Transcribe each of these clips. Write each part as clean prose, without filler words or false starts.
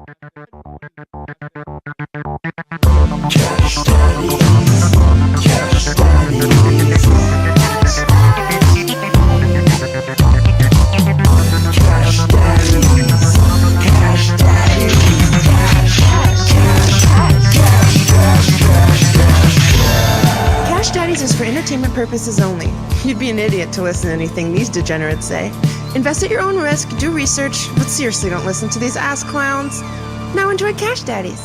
Cash Daddies. Cash Daddies. Cash Daddies. Cash Daddies. Cash Daddies is for entertainment purposes only. You'd be an idiot to listen to anything these degenerates say. Invest at your own risk, do research, but seriously don't listen to these ass clowns. Now enjoy Cash Daddies.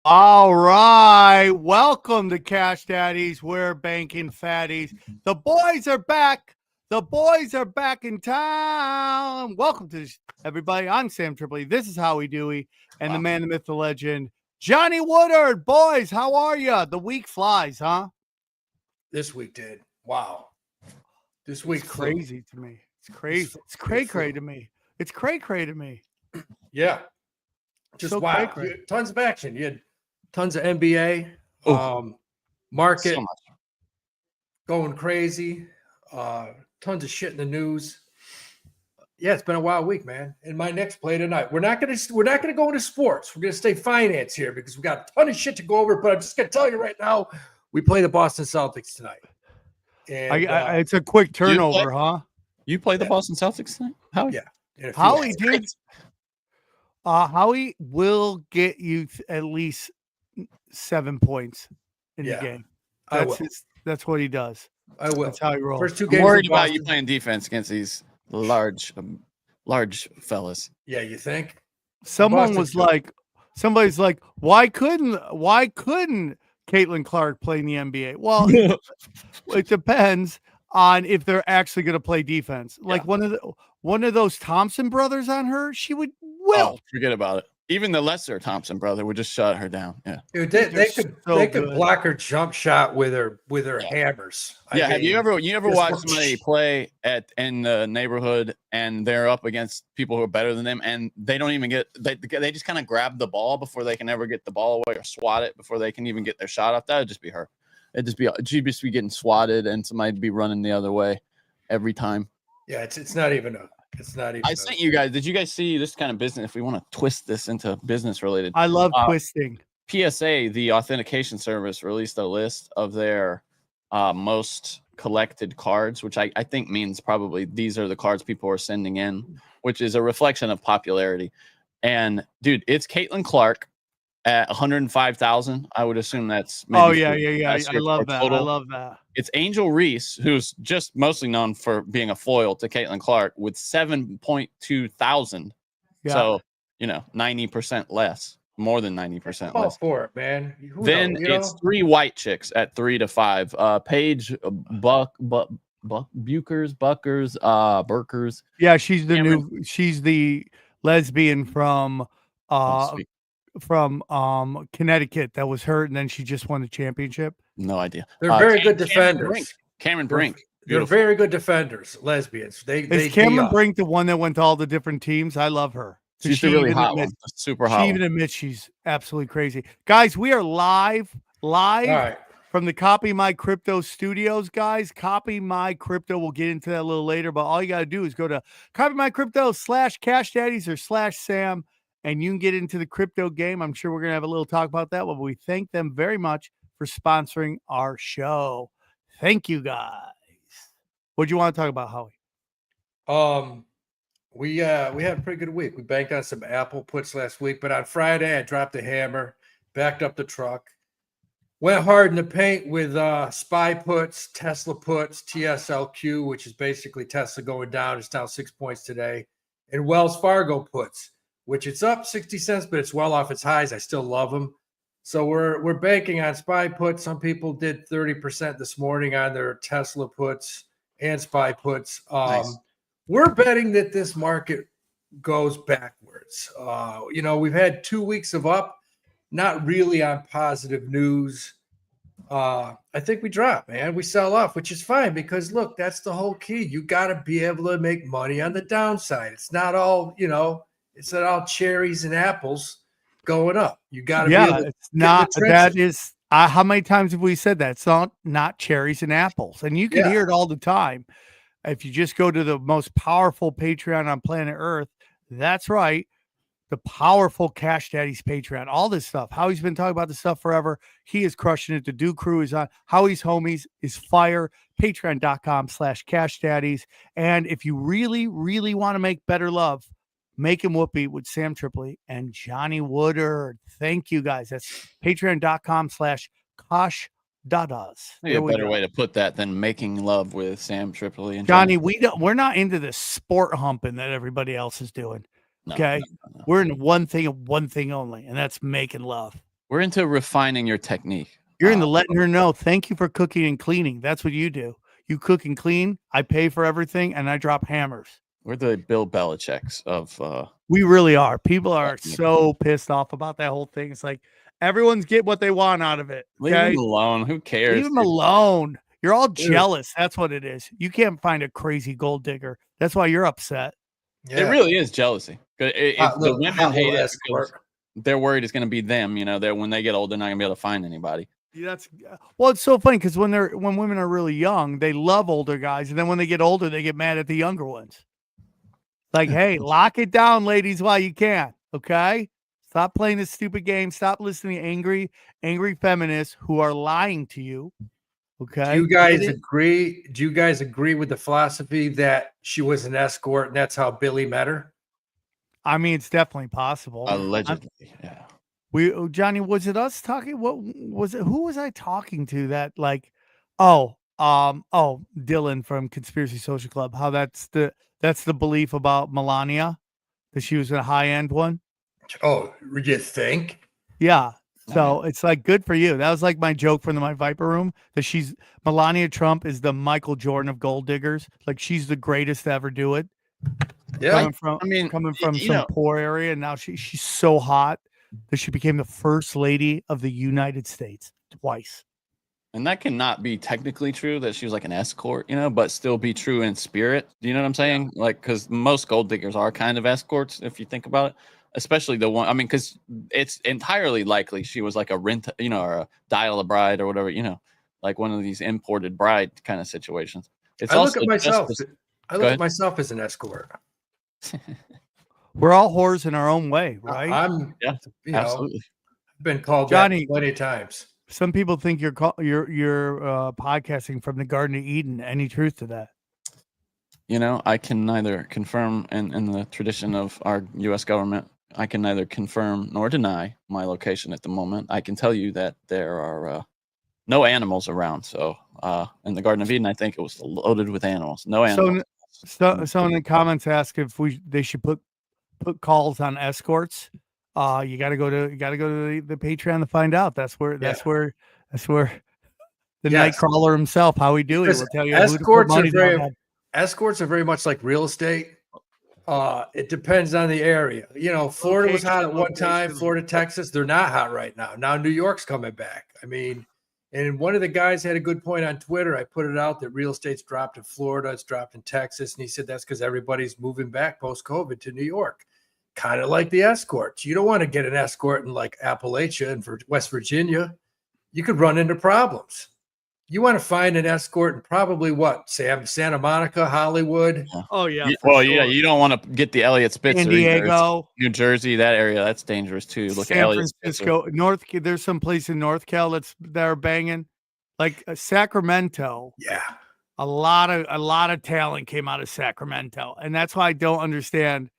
All right, welcome to Cash Daddies. We're banking fatties. The boys are back. The boys are back in town. Welcome to everybody. I'm Sam Tripoli. This is Howie, Dewey, and the man, the myth, the legend, Johnny Woodard. Boys, how are you? The week flies, huh? This week did. Wow. This week crazy to me. It's crazy. It's cray-cray to me. It's cray-cray to me. Yeah. Just So wow. cray-cray. Tons of action. You had tons of NBA. Market So much. going crazy. Tons of shit in the news. Yeah, it's been a wild week, man. And my next play tonight. We're not gonna go into sports. We're gonna stay finance here because we got a ton of shit to go over. But I'm just gonna tell you right now, we play the Boston Celtics tonight. And It's a quick turnover, huh? You play the Boston Celtics tonight? How? Yeah. in a few Howie hours. did. Howie will get you at least 7 points in Yeah, the game. I will. That's what he does. I will. That's how he rolls. First two I'm games. worried in about you Boston- playing defense against these large fellas. Yeah, you think? Someone Boston's was good. somebody's like, why couldn't Caitlin Clark play in the NBA? Well, it depends on if they're actually going to play defense. Like one of those Thompson brothers on her, she would Oh, forget about it. Even the lesser Thompson brother would just shut her down. Yeah. Dude, They're they so could good. block her jump shot with her hammers. Yeah. Have you ever just watched watch- somebody play in the neighborhood and they're up against people who are better than them and they don't even they just kind of grab the ball before they can ever get the ball away or swat it before they can even get their shot off? That would just be her. She'd just be getting swatted and somebody'd be running the other way every time. Yeah, it's not even a. It's not even. I sent you guys. Did you guys see this kind of business? If we want to twist this into business related, I love twisting. PSA, the authentication service, released a list of their most collected cards, which I think means probably these are the cards people are sending in, which is a reflection of popularity. And dude, it's Caitlin Clark at 105,000. I would assume that's maybe I love that. total. I love that. It's Angel Reese, who's just mostly known for being a foil to Caitlin Clark, with 7.2 thousand. Yeah. So 90% less, more than 90% all less. for it, man. Who Then knows, it's three white chicks at 3 to 5. Paige, Burkers. Yeah, she's the Cameron- she's the lesbian from Connecticut that was hurt and then she just won the championship. No idea. They're very good Cameron defenders. Cameron Brink. They're Beautiful. very good defenders. Lesbians. They Is Cameron Brink the one that went to all the different teams? I love her. She's She the really even hot admits- one. The super hot She one. even admits she's absolutely crazy. Guys, we are live All right. from the Copy My Crypto studios, guys. Copy My Crypto. We'll get into that a little later, but all you got to do is go to Copy My Crypto /Cash Daddies or /Sam, and you can get into the crypto game. I'm sure we're going to have a little talk about that, but we thank them very much for sponsoring our show. Thank you, guys. What do you want to talk about, Howie? We had a pretty good week. We banked on some Apple puts last week, but on Friday I dropped the hammer, backed up the truck, went hard in the paint with SPY puts, Tesla puts, TSLQ, which is basically Tesla going down. It's down 6 points today, and Wells Fargo puts, which it's up 60 cents, but it's well off its highs. I still love them. So we're banking on SPY puts. Some people did 30% this morning on their Tesla puts and SPY puts. Nice. We're betting that this market goes backwards. We've had 2 weeks of up, not really on positive news. I think we drop, man. We sell off, which is fine because look, that's the whole key. You got to be able to make money on the downside. It's not all, it's not all cherries and apples going up. You got to be able to it's get in not. the That trenches. is. How many times have we said that? It's not cherries and apples, and you can hear it all the time. If you just go to the most powerful Patreon on planet Earth, that's right. The powerful Cash Daddies Patreon, all this stuff. Howie's been talking about this stuff forever. He is crushing it. The Dude Crew is on. Howie's Homies is fire. Patreon.com/Cash Daddies. And if you really, really want to make better love, Make Him Whoopee with Sam Tripoli and Johnny Woodard. Thank you guys. That's patreon.com/Cash Daddies. Maybe a better way to put that than making love with Sam Tripoli and Johnny. We're not into the sport humping that everybody else is doing. No, Okay. no. We're in one thing and one thing only, and that's making love. We're into refining your technique. You're into letting her know, thank you for cooking and cleaning. That's what you do. You cook and clean. I pay for everything, and I drop hammers. We're the Bill Belichicks of We really are. People are so pissed off about that whole thing. It's like everyone's get what they want out of it. Leave Okay? them alone. Who cares? Leave them alone. You're all jealous. That's what it is. You can't find a crazy gold digger. That's why you're upset. Yeah. It really is jealousy. The women hate it because they're worried it's going to be them. You know, that when they get old, they're not going to be able to find anybody. That's well, it's so funny because when women are really young, they love older guys, and then when they get older, they get mad at the younger ones. Like, hey, lock it down, ladies, while you can. Okay, stop playing this stupid game. Stop listening to angry feminists who are lying to you. Okay, Do you guys agree? Do you guys agree with the philosophy that she was an escort and that's how Billy met her? I mean, it's definitely possible. Allegedly, yeah. Johnny, was it us talking? What was it? Who was I talking to that like, Dylan from Conspiracy Social Club, how that's the belief about Melania, that she was a high-end one. Oh, you think? Yeah. So it's like, good for you. That was like my joke from my Viper room, that Melania Trump is the Michael Jordan of gold diggers. Like, she's the greatest to ever do it. Yeah. Coming from some poor area, and now she's so hot that she became the first lady of the United States twice. And that cannot be technically true that she was like an escort, you know, but still be true in spirit. Do you know what I'm saying? Like, because most gold diggers are kind of escorts, if you think about it, especially the one. I mean, because it's entirely likely she was like a rent, you know, or a dial-a-bride or whatever, you know, like one of these imported bride kind of situations. I look at myself as an escort. We're all whores in our own way, right? Absolutely. I've been called Johnny, that plenty of times. Some people think you're podcasting from the Garden of Eden. Any truth to that? You know, I can neither confirm, in the tradition of our U.S. government, I can neither confirm nor deny my location at the moment. I can tell you that there are no animals around. So in the Garden of Eden, I think it was loaded with animals. No animals. So in the comments ask if they should put calls on escorts. You got to go to the Patreon to find out. That's where the Nightcrawler himself, Howie Dewey, will tell you who to put money down. Escorts are very much like real estate. It depends on the area. You know, Florida was hot at one time. Florida, Texas, they're not hot right now. Now New York's coming back. I mean, and one of the guys had a good point on Twitter. I put it out that real estate's dropped in Florida, it's dropped in Texas, and he said that's because everybody's moving back post-COVID to New York. Kind of like the escorts. You don't want to get an escort in like Appalachia and for West Virginia. You could run into problems. You want to find an escort in probably what, Sam? Santa Monica, Hollywood. Oh yeah. Yeah. You don't want to get the Elliott Spitzer. San Diego, New Jersey, that area. That's dangerous too. Look at Elliott Francisco, Spitzer. There's some place in North Cal that are banging, like Sacramento. Yeah. A lot of talent came out of Sacramento, and that's why I don't understand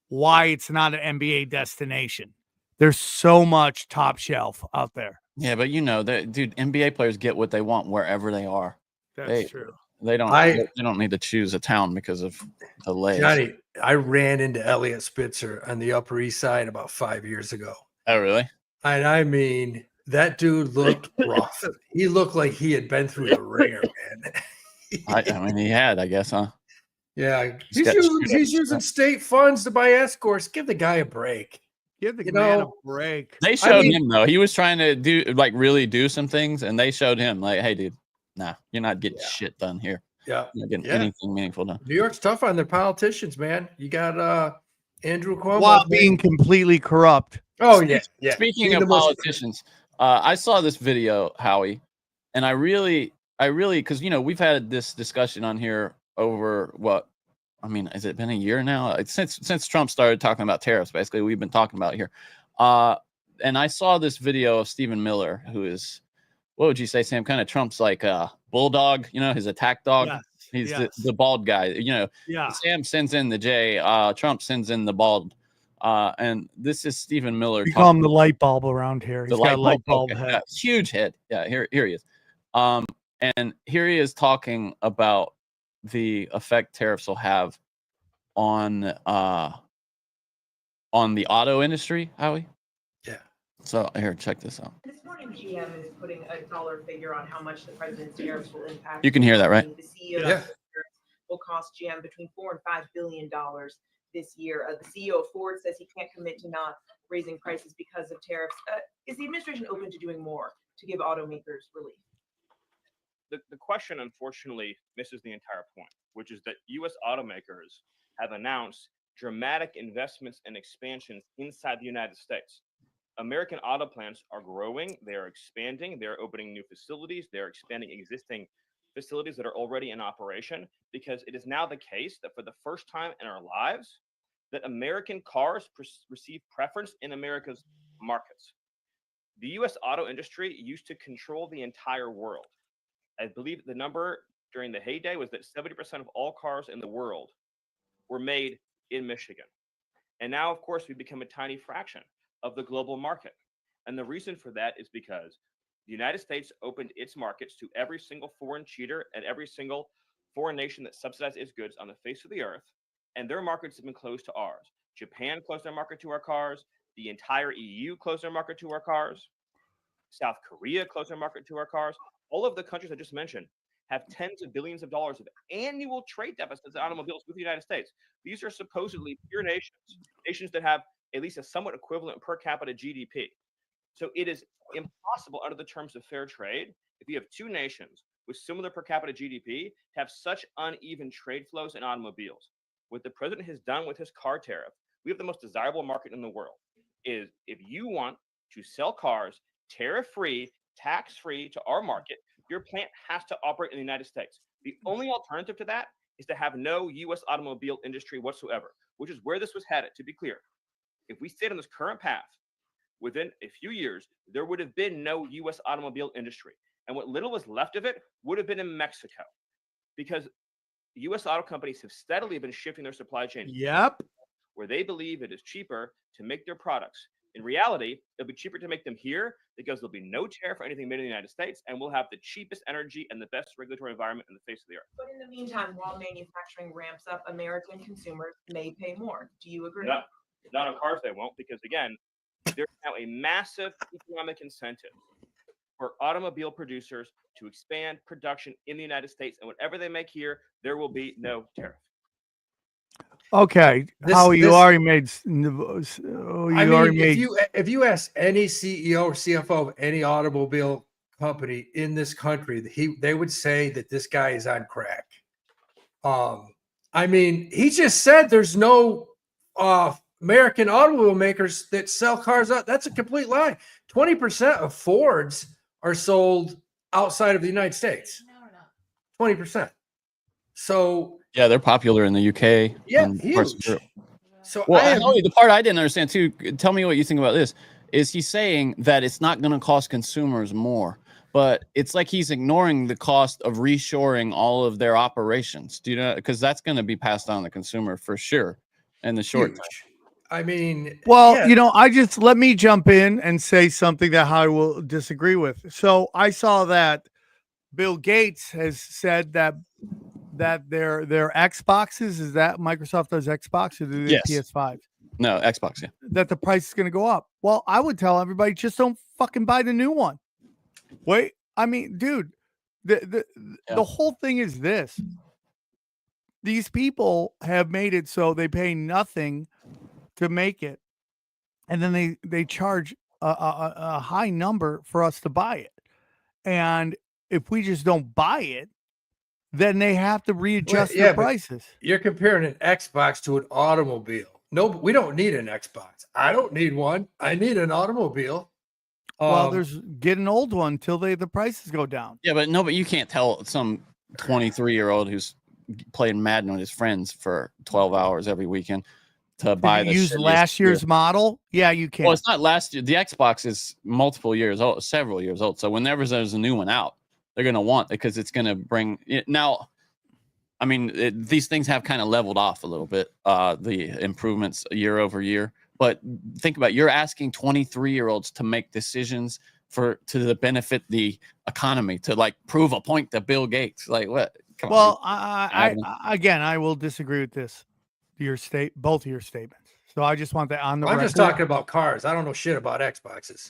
why it's not an NBA destination. There's so much top shelf out there. Yeah, but you know, dude, NBA players get what they want wherever they are. That's true. They don't need to choose a town because of the legs. Johnny, I ran into Elliott Spitzer on the Upper East Side about 5 years ago. Oh, really? And I mean, that dude looked rough. He looked like he had been through the ringer, man. I mean, he had, I guess, huh? Yeah, he's using state funds to buy escorts. Give the guy a break. Give the man a break. They showed him though. He was trying to really do some things, and they showed him like, "Hey, dude, nah, you're not getting shit done here. Yeah, you're not getting anything meaningful done." New York's tough on their politicians, man. You got Andrew Cuomo while being completely corrupt. Oh yeah. Speaking of politicians, I saw this video, Howie, and I really, because you know we've had this discussion on here over what? I mean, has it been a year now? Since Trump started talking about tariffs, basically, we've been talking about it here. And I saw this video of Stephen Miller, who is, what would you say, Sam? Kind of Trump's like a bulldog, his attack dog. Yes, He's yes. the bald guy. Yeah. Sam sends in the J. Trump sends in the bald. And this is Stephen Miller. We call him the light bulb around here. He's The got a light bulb okay, head. yeah, huge head. Yeah, here he is. And here he is talking about the effect tariffs will have on the auto industry, Howie. Yeah. So here, check this out. This morning, GM is putting a dollar figure on how much the president's tariffs will impact. You can hear that, right? The CEO Yeah. will cost GM between $4 and $5 billion this year. The CEO of Ford says he can't commit to not raising prices because of tariffs. Is the administration open to doing more to give automakers relief? The question, unfortunately, misses the entire point, which is that U.S. automakers have announced dramatic investments and expansions inside the United States. American auto plants are growing, they're expanding, they're opening new facilities, they're expanding existing facilities that are already in operation, because it is now the case that for the first time in our lives, that American cars receive preference in America's markets. The U.S. auto industry used to control the entire world. I believe the number during the heyday was that 70% of all cars in the world were made in Michigan. And now, of course, we've become a tiny fraction of the global market. And the reason for that is because the United States opened its markets to every single foreign cheater and every single foreign nation that subsidized its goods on the face of the earth. And their markets have been closed to ours. Japan closed their market to our cars. The entire EU closed their market to our cars. South Korea closed their market to our cars. All of the countries I just mentioned have tens of billions of dollars of annual trade deficits in automobiles with the United States. These are supposedly pure nations, nations that have at least a somewhat equivalent per capita GDP. So it is impossible under the terms of fair trade, if you have two nations with similar per capita GDP, to have such uneven trade flows in automobiles. What the president has done with his car tariff, we have the most desirable market in the world, is if you want to sell cars tariff-free, tax-free to our market, your plant has to operate in the United States. The only alternative to that is to have no U.S. automobile industry whatsoever, which is where this was headed, to be clear. If we stayed on this current path, within a few years, there would have been no U.S. automobile industry. And what little was left of it would have been in Mexico, because U.S. auto companies have steadily been shifting their supply chain Yep. where they believe it is cheaper to make their products. In reality, it'll be cheaper to make them here because there'll be no tariff for anything made in the United States, and we'll have the cheapest energy and the best regulatory environment in the face of the earth. But in the meantime, while manufacturing ramps up, American consumers may pay more. Do you agree? Not on cars, they won't, because again, there's now a massive economic incentive for automobile producers to expand production in the United States, and whatever they make here, there will be no tariff. Okay. Howie, you already made. If you ask any CEO or CFO of any automobile company in this country, they would say that this guy is on crack. I mean, he just said there's no American automobile makers that sell cars out. That's a complete lie. 20% of Fords are sold outside of the United States. 20%. So Yeah, they're popular in the UK. yeah, and parts of huge. Europe. So the part I didn't understand too. Tell me what you think about this. Is he saying that it's not going to cost consumers more, but it's like he's ignoring the cost of reshoring all of their operations? Do you know? Because that's going to be passed on to the consumer for sure in the short term. I mean, Well, let me jump in and say something that I will disagree with. So I saw that Bill Gates has said that their Xboxes, is that Microsoft does Xbox or do they PS5? No, Xbox, yeah. That the price is going to go up. Well, I would tell everybody, just don't fucking buy the new one. Wait, I mean, dude, the whole thing is this. These people have made it so they pay nothing to make it, and then they charge a high number for us to buy it. And if we just don't buy it, then they have to readjust the prices. You're comparing an Xbox to an automobile. No, we don't need an Xbox. I don't need one. I need an automobile. Well, get an old one till the prices go down. Yeah, but you can't tell some 23-year-old who's playing Madden with his friends for 12 hours every weekend to buy the use shittiest last year's gear. model. Yeah, you can. Well, it's not last year. The Xbox is multiple years old, several years old. So whenever there's a new one out, they're going to want it because it's going to bring it. Now, I mean, these things have kind of leveled off a little bit, the improvements year over year. But think about it, you're asking 23-year-olds to make decisions to the benefit the economy, to like prove a point to Bill Gates. Like what? Come on, Well, dude. I will disagree with both of your statements. So I just want that on the I'm record. just talking about cars. I don't know shit about Xboxes.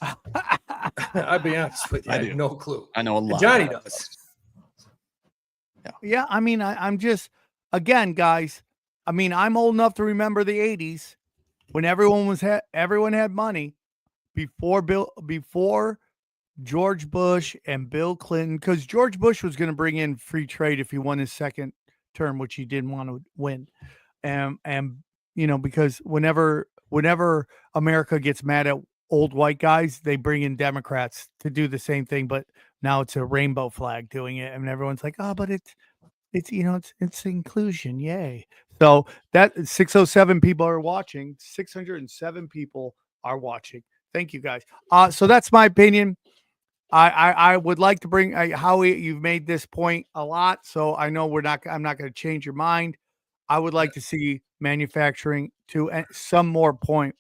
I'll be honest with you. I I do. have no clue. I know a lot. Johnny about does. Yeah, I mean, I'm just, again, guys. I mean, I'm old enough to remember the '80s when everyone had money before George Bush and Bill Clinton, because George Bush was going to bring in free trade if he won his second term, which he didn't want to win, and because whenever America gets mad at old white guys, they bring in Democrats to do the same thing, but now it's a rainbow flag doing it, and everyone's like, oh, but it's it's inclusion, yay. So that 607 people are watching, 607 people are watching. Thank you guys. So that's my opinion. I would like to bring Howie. You've made this point a lot, so I know I'm not going to change your mind. I would like to see manufacturing to some more point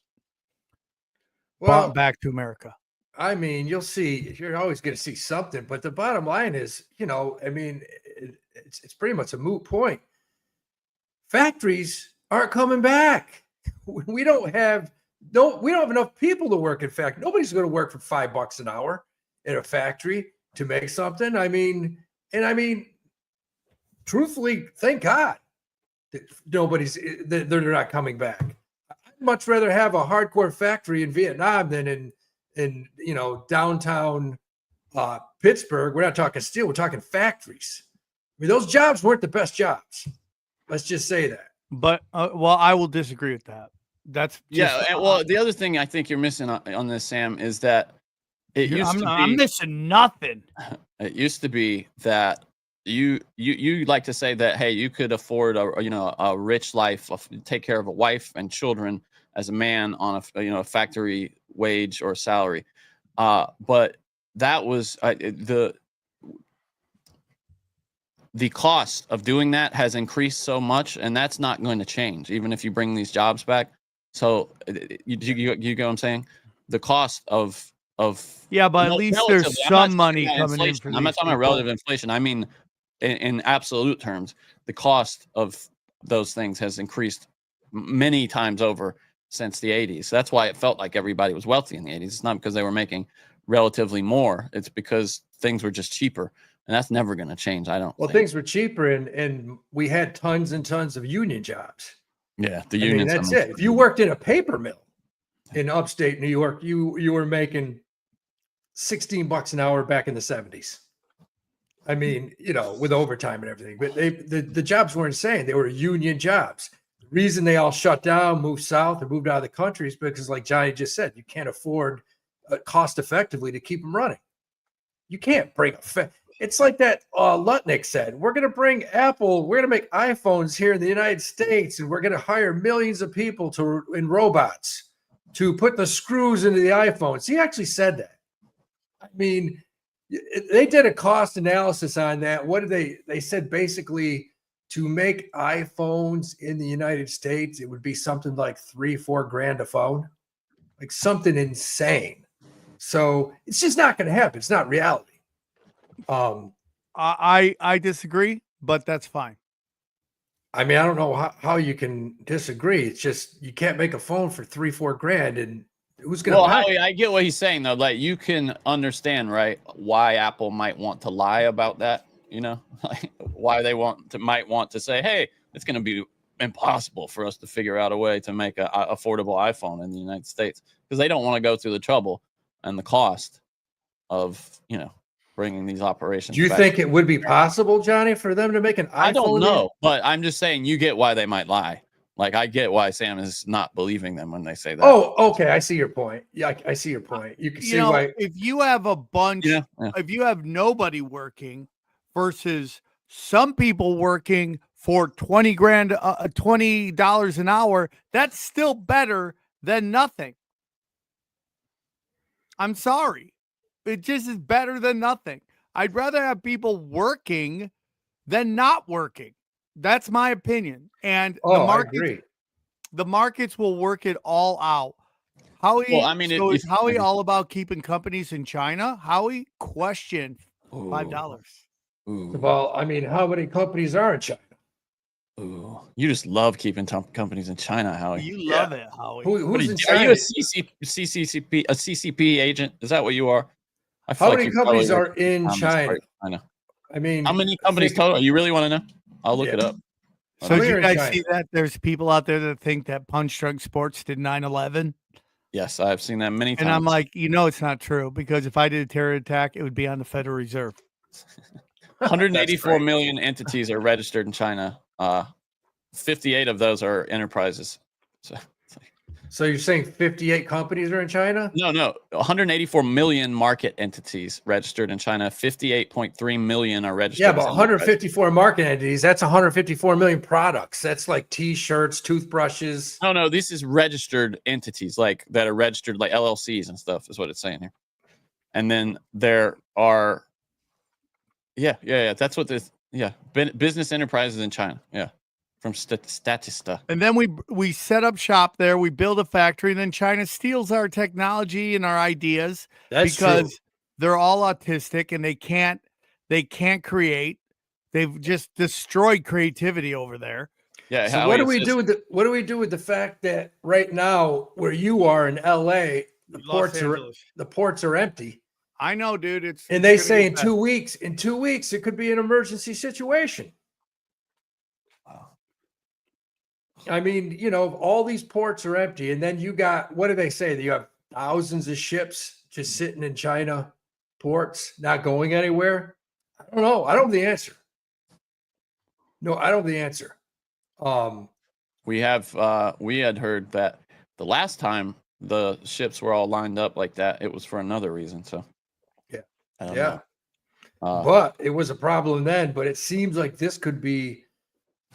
brought back to America. I mean, you'll see. You're always going to see something, but the bottom line is, I mean, it's pretty much a moot point. Factories aren't coming back. We don't have enough people to work in factories. Nobody's going to work for $5 an hour in a factory to make something. I mean, truthfully, thank God that they're not coming back. I'd much rather have a hardcore factory in Vietnam than in downtown Pittsburgh. We're not talking steel, we're talking factories. I mean, those jobs weren't the best jobs. Let's just say that. But well, I will disagree with that. That's well, the other thing I think you're missing on this, Sam, is that I'm missing nothing. It used to be that you like to say that, hey, you could afford a rich life, take care of a wife and children as a man on a factory wage or salary, but that was the cost of doing that has increased so much, and that's not going to change even if you bring these jobs back. So you get what I'm saying? The cost of yeah, but at least there's some money coming in. I'm not talking about relative inflation. I mean, in absolute terms, the cost of those things has increased many times over since the 80s. So that's why it felt like everybody was wealthy in the 80s. It's not because they were making relatively more. It's because things were just cheaper. And that's never going to change, I don't think. Things were cheaper and we had tons and tons of union jobs. Yeah, the unions. That's it. If you worked in a paper mill in upstate New York, you were making $16 an hour back in the 70s. I mean, with overtime and everything. But the jobs were insane. They were union jobs. The reason they all shut down, moved south, or moved out of the country is because, like Johnny just said, you can't afford cost effectively to keep them running. You can't bring it's like that Lutnick said, we're going to bring Apple, we're going to make iPhones here in the United States, and we're going to hire millions of people in robots to put the screws into the iPhones. He actually said that. I mean, they did a cost analysis on that. What did they said basically to make iPhones in the United States, it would be something like $3-4 grand a phone, like something insane. So it's just not going to happen. It's not reality. I disagree, but that's fine. I mean, I don't know how you can disagree. It's just you can't make a phone for $3-4 grand, and who's going to buy it? I get what he's saying though. Like, you can understand, right, why Apple might want to lie about that. Like why they might want to say, hey, it's going to be impossible for us to figure out a way to make an affordable iPhone in the United States, because they don't want to go through the trouble and the cost of bringing these operations. Do you think it would be possible, Johnny, for them to make an iPhone? I don't know, but I'm just saying you get why they might lie. Like, I get why Sam is not believing them when they say that. Oh, okay. I see your point. Yeah, I see your point. You can see why. If you have a bunch, if you have nobody working versus some people working for 20 grand, $20 an hour, that's still better than nothing. I'm sorry. It just is better than nothing. I'd rather have people working than not working. That's my opinion. And I agree. the markets will work it all out. Howie, Well, I mean, so is if- Howie all about keeping companies in China? Howie, question $5. Ooh, Well, I mean, how many companies are in China? ooh. You just love keeping companies in China, Howie. You love it, Howie. Who's What in are China? you a CCP agent? Is that what you are? I feel How like many you probably companies work are in Communist China? Party of China. I mean, How many companies total? You really want to know? I'll look Yeah. it up. So How did many you are in guys China? see that? There's people out there that think that Punch Drunk Sports did 9/11. Yes, I've seen that many times. And I'm like, it's not true, because if I did a terror attack, it would be on the Federal Reserve. 184 million entities are registered in China. 58 of those are enterprises. So you're saying 58 companies are in China? No, 184 million market entities registered in China. 58.3 million are registered. Yeah, but as 154 market entities, that's 154 million products. That's like t-shirts, toothbrushes. No, this is registered entities like that are registered like LLCs and stuff is what it's saying here. And then there are, yeah. That's what this, business enterprises in China. Yeah, from Statista. And then we set up shop there. We build a factory, and then China steals our technology and our ideas That's because true. they're all autistic and they can't create. They've just destroyed creativity over there. Yeah. So Howie, what do it we says- do with the fact that right now where you are in LA, the ports are empty, I know, dude. and they it's gonna say get in bad. 2 weeks it could be an emergency situation. I mean, all these ports are empty, and then you got, what do they say? That you have thousands of ships just sitting in China ports, not going anywhere. I don't know. I don't know the answer. No, I don't know the answer. we had heard that the last time the ships were all lined up like that, it was for another reason. So Yeah. I don't Yeah. know. But it was a problem then, but it seems like this could be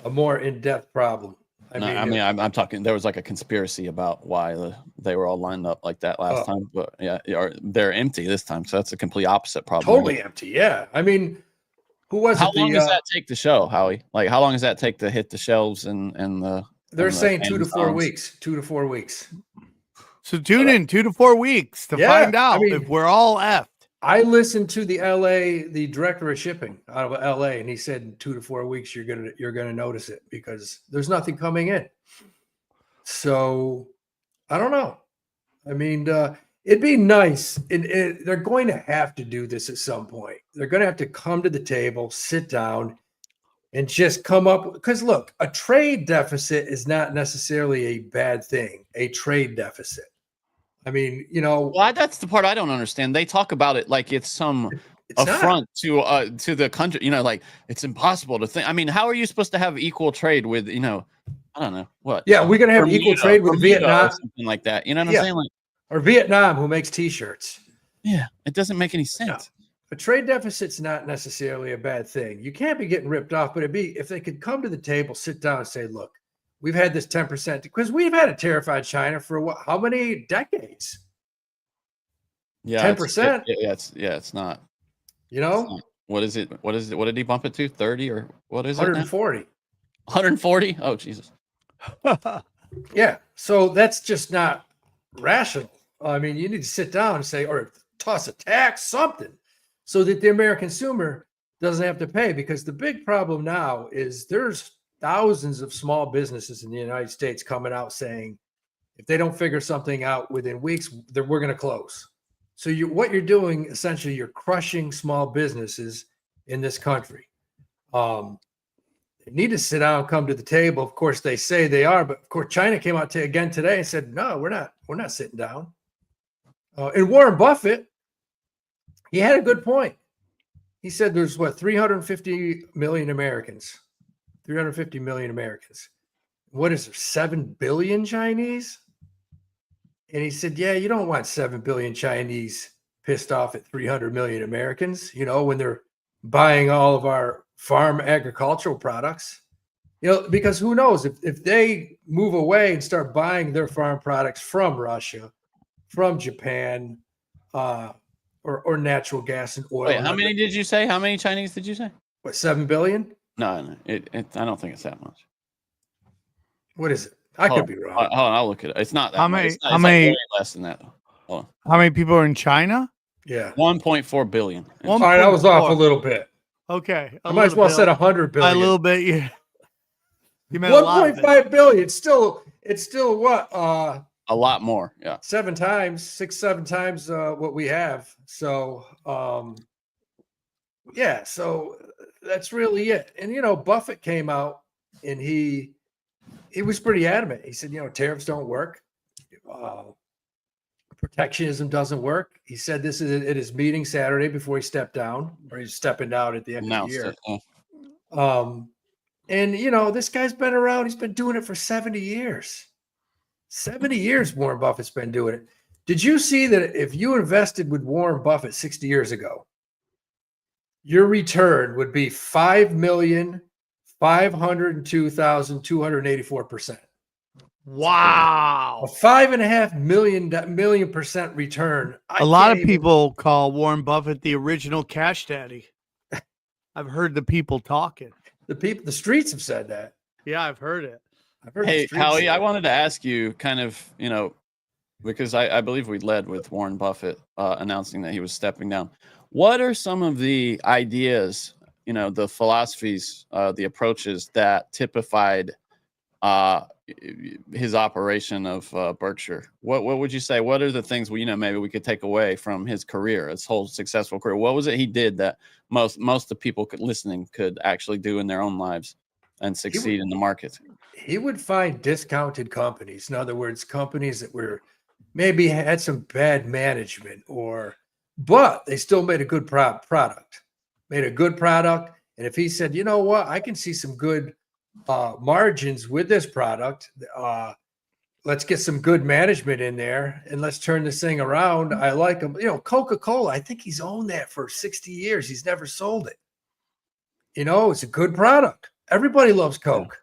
a more in-depth problem. I'm talking. There was like a conspiracy about why they were all lined up like that last time, but they're empty this time. So that's a complete opposite problem. Totally empty. Yeah. I mean, who was How it? long does that take to show, Howie? Like, how long does that take to hit the shelves and the? They're and the saying 2 to 4 Amazons? weeks. 2 to 4 weeks. So tune in 2 to 4 weeks to Yeah, find out I mean- if we're all effed. I listened to the director of shipping out of LA, and he said in 2 to 4 weeks you're gonna notice it because there's nothing coming in. So I don't know. I mean, it'd be nice. They're going to have to do this at some point. They're going to have to come to the table, sit down, and just come up. Because look, a trade deficit is not necessarily a bad thing. A trade deficit. I mean, Well, that's the part I don't understand. They talk about it like it's some it's not. affront to the country. Like it's impossible to think. I mean, how are you supposed to have equal trade with I don't know what? Yeah, we're going to have equal Bermuda- trade with Bermuda Vietnam or something like that. You know what Yeah. I'm saying? Like, or Vietnam, who makes T-shirts. yeah, it doesn't make any sense. A trade deficit's not necessarily a bad thing. You can't be getting ripped off, but it'd be if they could come to the table, sit down, and say, "Look, we've had this 10% because we've had a tariff on China for how many decades? Yeah, 10%? It's not. You know, It's not. What is it? What did he bump it to? 30 or what is it? 140. 140? Oh, Jesus. Yeah, so that's just not rational. I mean, you need to sit down and say, or toss a tax, something, so that the American consumer doesn't have to pay. Because the big problem now is there's thousands of small businesses in the United States coming out saying, if they don't figure something out within weeks, we're going to close. So what you're doing, essentially, you're crushing small businesses in this country. They need to sit down and come to the table. Of course, they say they are, but of course, China came out again today and said, no, we're not sitting down. And Warren Buffett, he had a good point. He said there's 350 million Americans. 350 million Americans. What is there, 7 billion Chinese? And he said, yeah, you don't want 7 billion Chinese pissed off at 300 million Americans, when they're buying all of our farm agricultural products. because who knows if they move away and start buying their farm products from Russia, from Japan, or natural gas and oil. Wait, how many did you say? How many Chinese did you say? What, 7 billion? No, I don't think it's that much. What is it? I Hold could be on. wrong. Hold on, I'll look at it. It's not that How much. many- It's not- how it's like many- way less than that. Hold How many people are in China? Yeah. on. 1.4 billion. One- All right, I was off a 1.4. little bit. Okay. I might as well said 100 a billion. little bit. Yeah. You meant a lot of it. 1.5 billion. It's still what? A lot more. Yeah. 7 times what we have. So yeah, so that's really it. And Buffett came out and he was pretty adamant. He said, tariffs don't work. Protectionism doesn't work. He said this at his meeting Saturday before he stepped down, or he's stepping down at the end of the Announced year. it. Yeah. And this guy's been around. He's been doing it for 70 years. 70 years Warren Buffett's been doing it. Did you see that if you invested with Warren Buffett 60 years ago, your return would be 5,502,284%? Wow. A 5.5 million percent return. A lot of people call Warren Buffett the original Cash Daddy. I've heard the people talking. The streets have said that. Yeah, I've heard it. I've heard the Hey, streets Howie, say I it. wanted to ask you kind of, because I believe we led with Warren Buffett announcing that he was stepping down. What are some of the ideas, the philosophies, the approaches that typified his operation of Berkshire? What would you say? What are the things maybe we could take away from his career, his whole successful career? What was it he did that most of the people listening could actually do in their own lives and succeed in the market? He would find discounted companies. In other words, companies that were maybe had some bad management, but they still made a good product. Made a good product, and if he said, you know what, I can see some good margins with this product. Let's get some good management in there, and let's turn this thing around. I like him. Coca-Cola. I think he's owned that for 60 years. He's never sold it. It's a good product. Everybody loves Coke.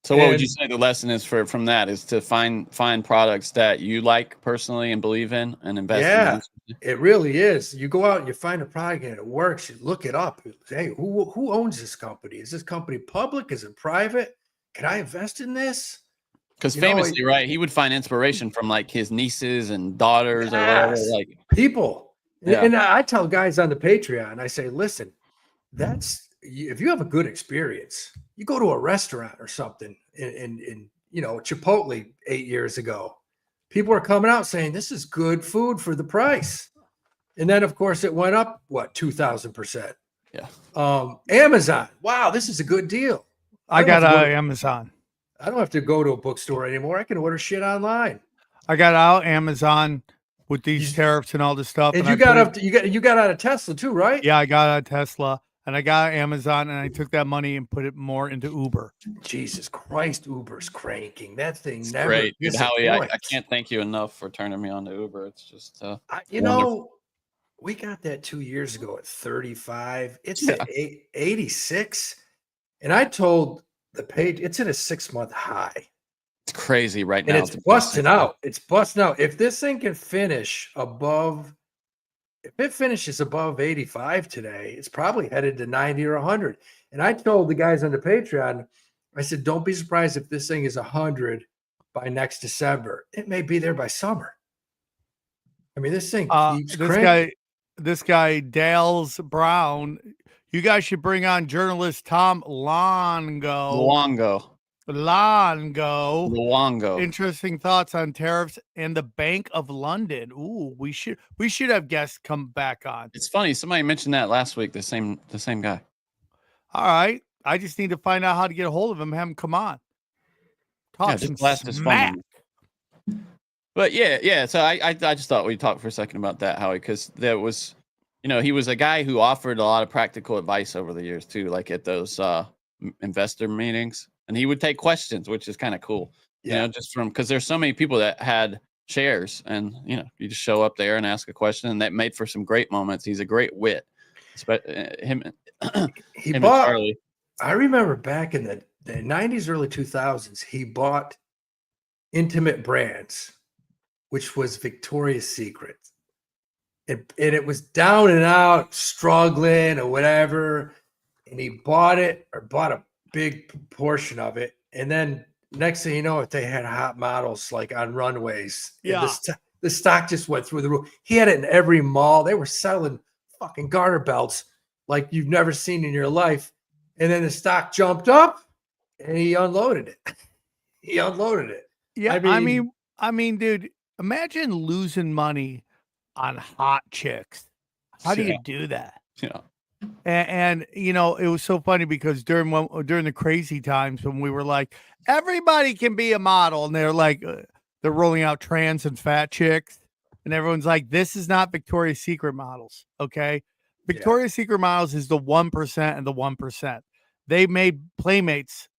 So what would you say the lesson is from that is to find products that you like personally and believe in and invest in? It really is. You go out and you find a product and it works. You look it up. Hey, who owns this company? Is this company public? Is it private? Can I invest in this? Because famously, right, he would find inspiration from like his nieces and daughters or whatever. Like People. Yeah. And I tell guys on the Patreon, I say, listen, if you have a good experience, you go to a restaurant or something in Chipotle 8 years ago, people are coming out saying this is good food for the price. And then of course it went up, 2,000%. Yeah. Amazon. Wow, this is a good deal. I got don't have to Amazon. I don't have to go to a bookstore anymore. I can order shit online. I got out Amazon with these tariffs and all this stuff. And I you got put it- you got out of Tesla too, right? Yeah, I got out Tesla and I got Amazon and I took that money and put it more into Uber. Jesus Christ, Uber's cranking. That thing it's never great. Dude, Howie, I disappoints. can't thank you enough for turning me on to Uber. It's just We got that 2 years ago at 35. It's Yeah. at 86. And I told the page it's at a 6-month high. it's crazy right And now. it's busting out. It's busting out. If this thing can finish above, if it finishes above 85 today, it's probably headed to 90 or 100. And I told the guys on the Patreon, I said, don't be surprised if this thing is 100 by next December. It may be there by summer. I mean, this thing keeps cranking. This guy Dales Brown. You guys should bring on journalist Tom Longo. Luongo. Interesting thoughts on tariffs and the Bank of London. Ooh, we should have guests come back on. It's funny. Somebody mentioned that last week. The same guy. All right. I just need to find out how to get a hold of him. Have him come on. Talk Yeah, some just blast his smack. phone. But yeah. So I just thought we'd talk for a second about that, Howie, because there was, he was a guy who offered a lot of practical advice over the years too, like at those investor meetings, and he would take questions, which is kind of cool. Yeah. Just because there's so many people that had shares, and you just show up there and ask a question, and that made for some great moments. He's a great wit. Him He and bought Charlie. I remember back in the 90s, early 2000s, he bought Intimate Brands, which was Victoria's Secret. And it was down and out, struggling or whatever. And he bought it or bought a big portion of it. And then next thing you know, they had hot models like on runways. And Yeah. the stock just went through the roof. He had it in every mall. They were selling fucking garter belts like you've never seen in your life. And then the stock jumped up and he unloaded it. He unloaded it. Yeah, I mean, dude, imagine losing money on hot chicks. How do you do that? Yeah. And you know, it was so funny because during the crazy times when we were like, everybody can be a model, and they're like, they're rolling out trans and fat chicks, and everyone's like, this is not Victoria's Secret models, okay? Victoria's Secret models is the 1% and the 1%. They made Playmates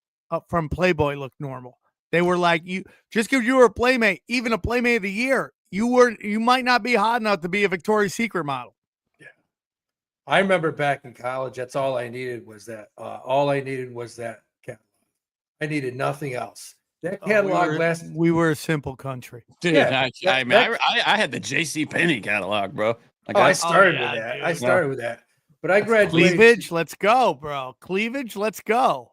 from Playboy look normal. They were like, you just because you were a Playmate, even a Playmate of the Year, you might not be hot enough to be a Victoria's Secret model. I remember back in college, that's all I needed was that. All I needed was that catalog. I needed nothing else. That catalog lasted. We were a simple country. Dude, Yeah, I had the J.C. Penney catalog, bro. Like, I started yeah, with that. dude. I started with that. But I graduated. Cleavage, let's go, bro. Cleavage, let's go.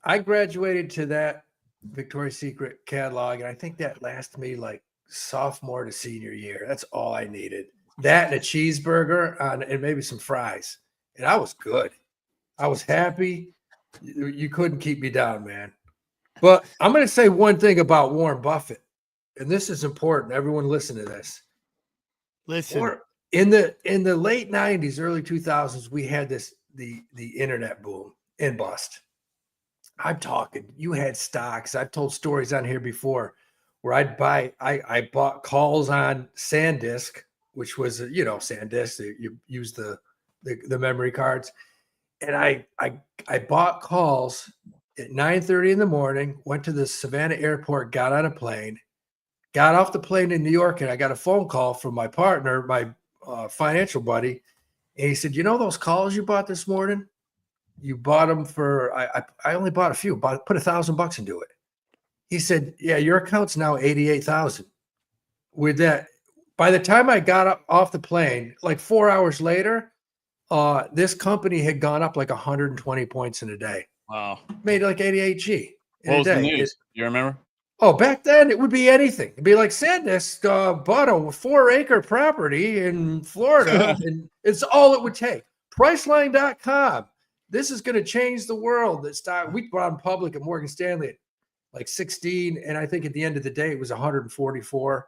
I graduated to that Victoria's Secret catalog, and I think that lasted me like sophomore to senior year. That's all I needed. That and a cheeseburger and maybe some fries. And I was good. I was happy. You couldn't keep me down, man. But I'm going to say one thing about Warren Buffett, and this is important. Everyone listen to this. Listen. In the late 90s, early 2000s, we had the internet boom and bust. I'm talking, you had stocks. I've told stories on here before where I bought calls on SanDisk, which was, SanDisk, you use the memory cards. And I bought calls at 9:30 in the morning, went to the Savannah airport, got on a plane, got off the plane in New York, and I got a phone call from my partner, my financial buddy. And he said, those calls you bought this morning? You bought them for, I only bought a few, put $1,000 into it. He said, yeah, your account's now 88,000. With that, by the time I got up off the plane, like 4 hours later, this company had gone up like 120 points in a day. Wow. Made like 88G. What was the news? You remember? Oh, back then it would be anything. It'd be like SanDisk bought a 4-acre property in Florida, and it's all it would take. Priceline.com. This is going to change the world. That stock we bought in public at Morgan Stanley at like 16, and I think at the end of the day it was 144.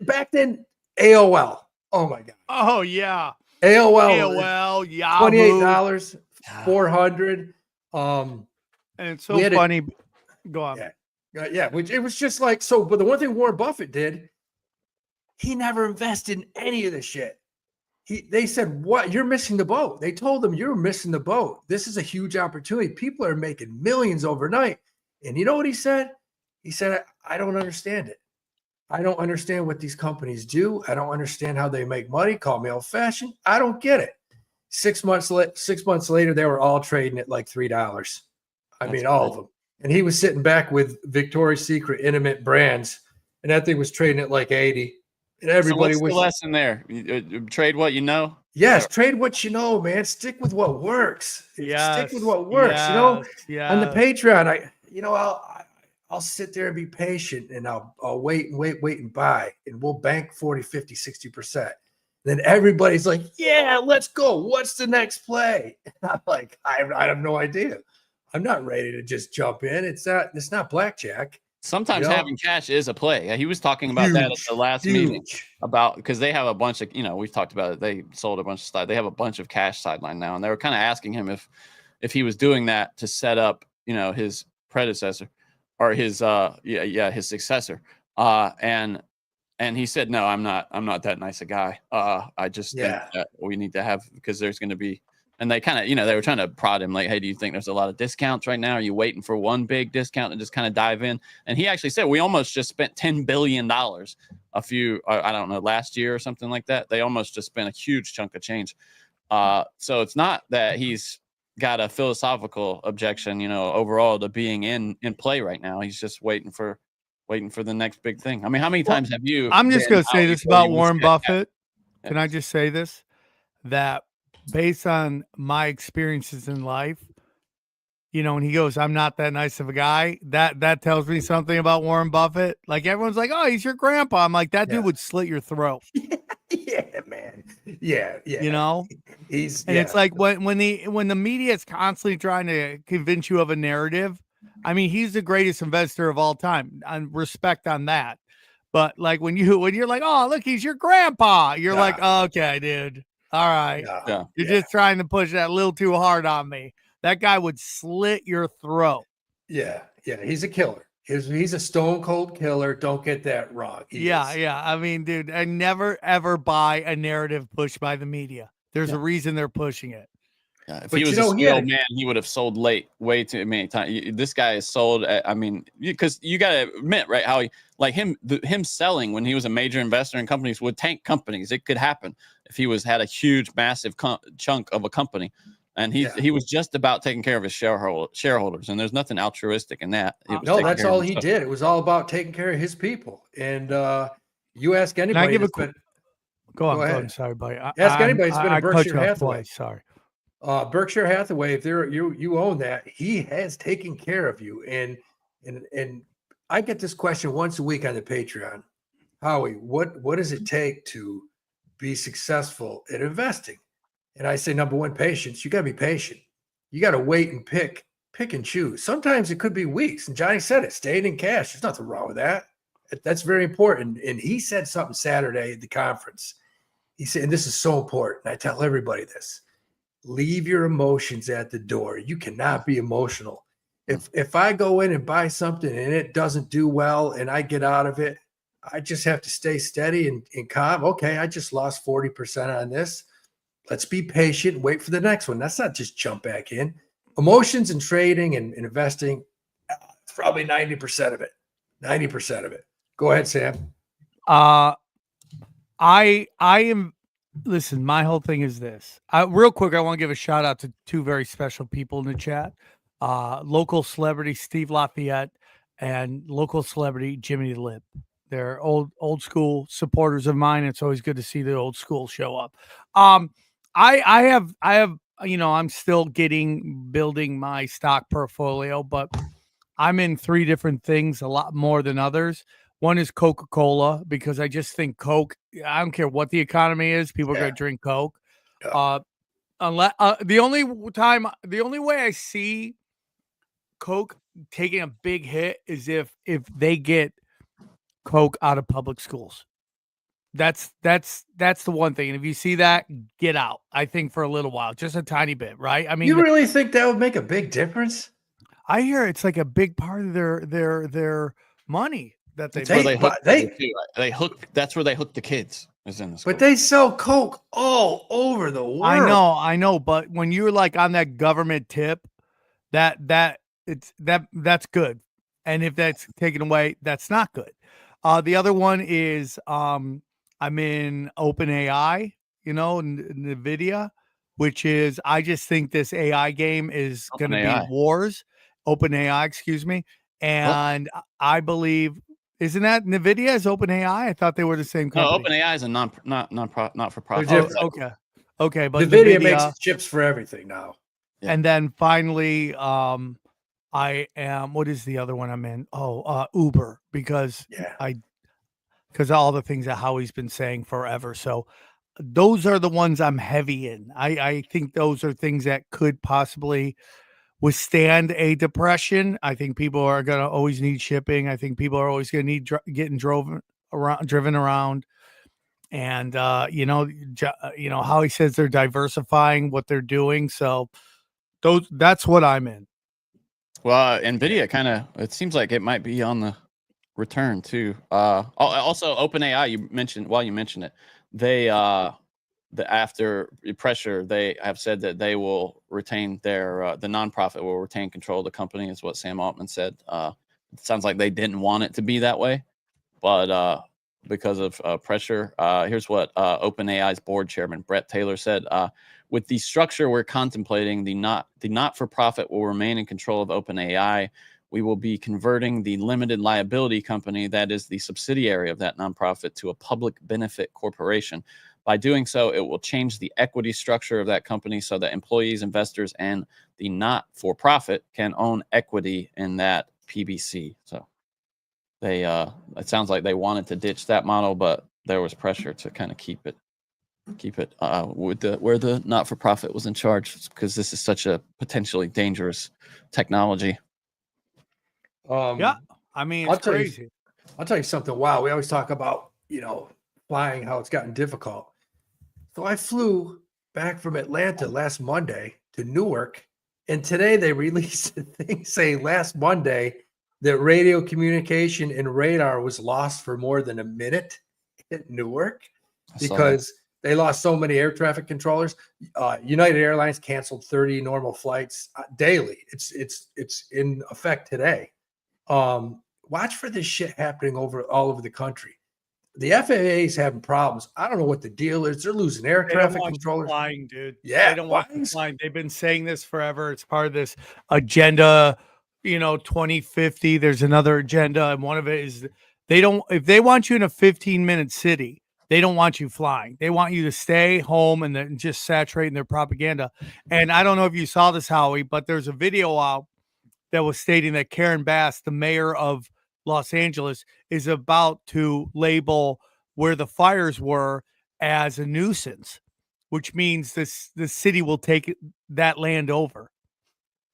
Back then, AOL. Oh my god. Oh yeah. AOL, Yahoo. $28, 400. And it's so funny. Go on. Yeah, which it was just like so. But the one thing Warren Buffett did, he never invested in any of the shit. They said, "What? You're missing the boat." They told him, "You're missing the boat. This is a huge opportunity. People are making millions overnight." And you know what he said? He said, "I don't understand it. I don't understand what these companies do. I don't understand how they make money. Call me old-fashioned. I don't get it." 6 months later, they were all trading at like $3. I mean, all of them. And he was sitting back with Victoria's Secret Intimate Brands, and that thing was trading at like 80. And everybody so what's was the lesson there? You trade what you know. Yes, trade what you know, man. Stick with what works. Stick with what works. Yeah. On the Patreon, I'll sit there and be patient, and I'll wait and buy, and we'll bank 40, 50, 60%. Then everybody's like, yeah, let's go. What's the next play? And I'm like, I have no idea. I'm not ready to just jump in. It's not blackjack. Sometimes having cash is a play. He was talking about that at the last meeting about because they have a bunch of, we've talked about it. They sold a bunch of stock. They have a bunch of cash sideline now. And they were kind of asking him if he was doing that to set up, his predecessor or his successor. And he said, no, I'm not that nice a guy. I just think that we need to have, because there's going to be, and they kind of, they were trying to prod him like, hey, do you think there's a lot of discounts right now? Are you waiting for one big discount and just kind of dive in? And he actually said, we almost just spent $10 billion I don't know, last year or something like that. They almost just spent a huge chunk of change. So it's not that he's got a philosophical objection, overall to being in play right now. He's just waiting for the next big thing. I mean, how many times have you? I'm just going to say this about Warren Buffett. Yeah. Can I just say this? That based on my experiences in life, when he goes, I'm not that nice of a guy, that tells me something about Warren Buffett. Like everyone's like, oh, he's your grandpa. I'm like, that dude would slit your throat. Yeah, man. Yeah. He's it's like when the media is constantly trying to convince you of a narrative. I mean, he's the greatest investor of all time. And respect on that. But like when you're like, oh, look, he's your grandpa. You're like, oh, okay, dude. All right. You're just trying to push that a little too hard on me. That guy would slit your throat. Yeah. He's a killer. He's a stone cold killer. Don't get that wrong. Yeah. I mean, dude, I never ever buy a narrative pushed by the media. There's a reason they're pushing it. Yeah, if he was a scale man, he would have sold late way too many times. This guy is sold. I mean, because you got to admit, right? How him selling when he was a major investor in companies would tank companies. It could happen if he had a huge, massive chunk of a company. And he was just about taking care of his shareholders, and there's nothing altruistic in that. No, that's all he did. It was all about taking care of his people. And you ask anybody. Go on. Sorry, buddy. Ask anybody who's been a Berkshire Hathaway. Sorry. Berkshire Hathaway, if you own that, he has taken care of you. And I get this question once a week on the Patreon. Howie, what does it take to be successful at investing? And I say, number one, patience. You got to be patient. You got to wait and pick and choose. Sometimes it could be weeks. And Johnny said it, staying in cash. There's nothing wrong with that. That's very important. And he said something Saturday at the conference. He said, and this is so important. I tell everybody this, leave your emotions at the door. You cannot be emotional. If I go in and buy something and it doesn't do well and I get out of it, I just have to stay steady and calm. Okay, I just lost 40% on this. Let's be patient and wait for the next one. That's not just jump back in. Emotions and trading and investing, it's probably 90% of it. 90% of it. Go ahead, Sam. I am. Listen, my whole thing is this. Real quick, I want to give a shout out to two very special people in the chat. Local celebrity Steve Lafayette and local celebrity Jimmy the Lip. They're old school supporters of mine. It's always good to see the old school show up. I have, I'm still building my stock portfolio, but I'm in 3 different things, a lot more than others. One is Coca-Cola, because I just think Coke, I don't care what the economy is, people are going to drink Coke. Unless the only way I see Coke taking a big hit is if they get Coke out of public schools. That's the one thing. And if you see that, get out. I think for a little while, just a tiny bit, right? I mean, you really think that would make a big difference? I hear it's like a big part of their money that they hook. That's where they hook the kids. Is in the school. But they sell Coke all over the world. I know. But when you're like on that government tip, that's good. And if that's taken away, that's not good. The other one is I'm in OpenAI, NVIDIA, which is, I just think this AI game is going to be wars. OpenAI, excuse me. And I believe, isn't that NVIDIA is OpenAI? I thought they were the same company. No, OpenAI is a not for profit. Okay. But NVIDIA makes chips for everything now. Yeah. And then finally, I am, what is the other one I'm in? Uber, because all the things that Howie's been saying forever. So those are the ones I'm heavy in. I think those are things that could possibly withstand a depression. I think people are going to always need shipping. I think people are always going to need getting driven around. And, Howie says they're diversifying what they're doing. So that's what I'm in. Well, NVIDIA it seems like it might be on the return too. Also OpenAI, you mentioned it, they after pressure, they have said that they will retain their the nonprofit will retain control of the company, is what Sam Altman said. It sounds like they didn't want it to be that way, but because of pressure. Here's what OpenAI's board chairman Brett Taylor said: "With the structure we're contemplating, the not-for-profit will remain in control of OpenAI. We will be converting the limited liability company that is the subsidiary of that nonprofit to a public benefit corporation. By doing so, it will change the equity structure of that company so that employees, investors, and the not-for-profit can own equity in that PBC." So they it sounds like they wanted to ditch that model, but there was pressure to kind of keep it with where the not-for-profit was in charge, because this is such a potentially dangerous technology. Yeah, I mean, I'll it's tell you- crazy. I'll tell you something. Wow, we always talk about, flying, how it's gotten difficult. So I flew back from Atlanta last Monday to Newark, and today they released a thing saying last Monday that radio communication and radar was lost for more than a minute at Newark I saw that. because they lost so many air traffic controllers. United Airlines canceled 30 normal flights daily. It's in effect today. Watch for this shit happening all over the country. The FAA is having problems. I don't know what the deal is. They're losing air They don't traffic want you controllers. flying, dude. Yeah, They don't want you flying. flying. They've been saying this forever. It's part of this agenda, 2050. There's another agenda, and one of it is if they want you in a 15-minute city, they don't want you flying. They want you to stay home and then just saturate in their propaganda. And I don't know if you saw this, Howie, but there's a video out that was stating that Karen Bass, the mayor of Los Angeles, is about to label where the fires were as a nuisance, which means the city will take that land over,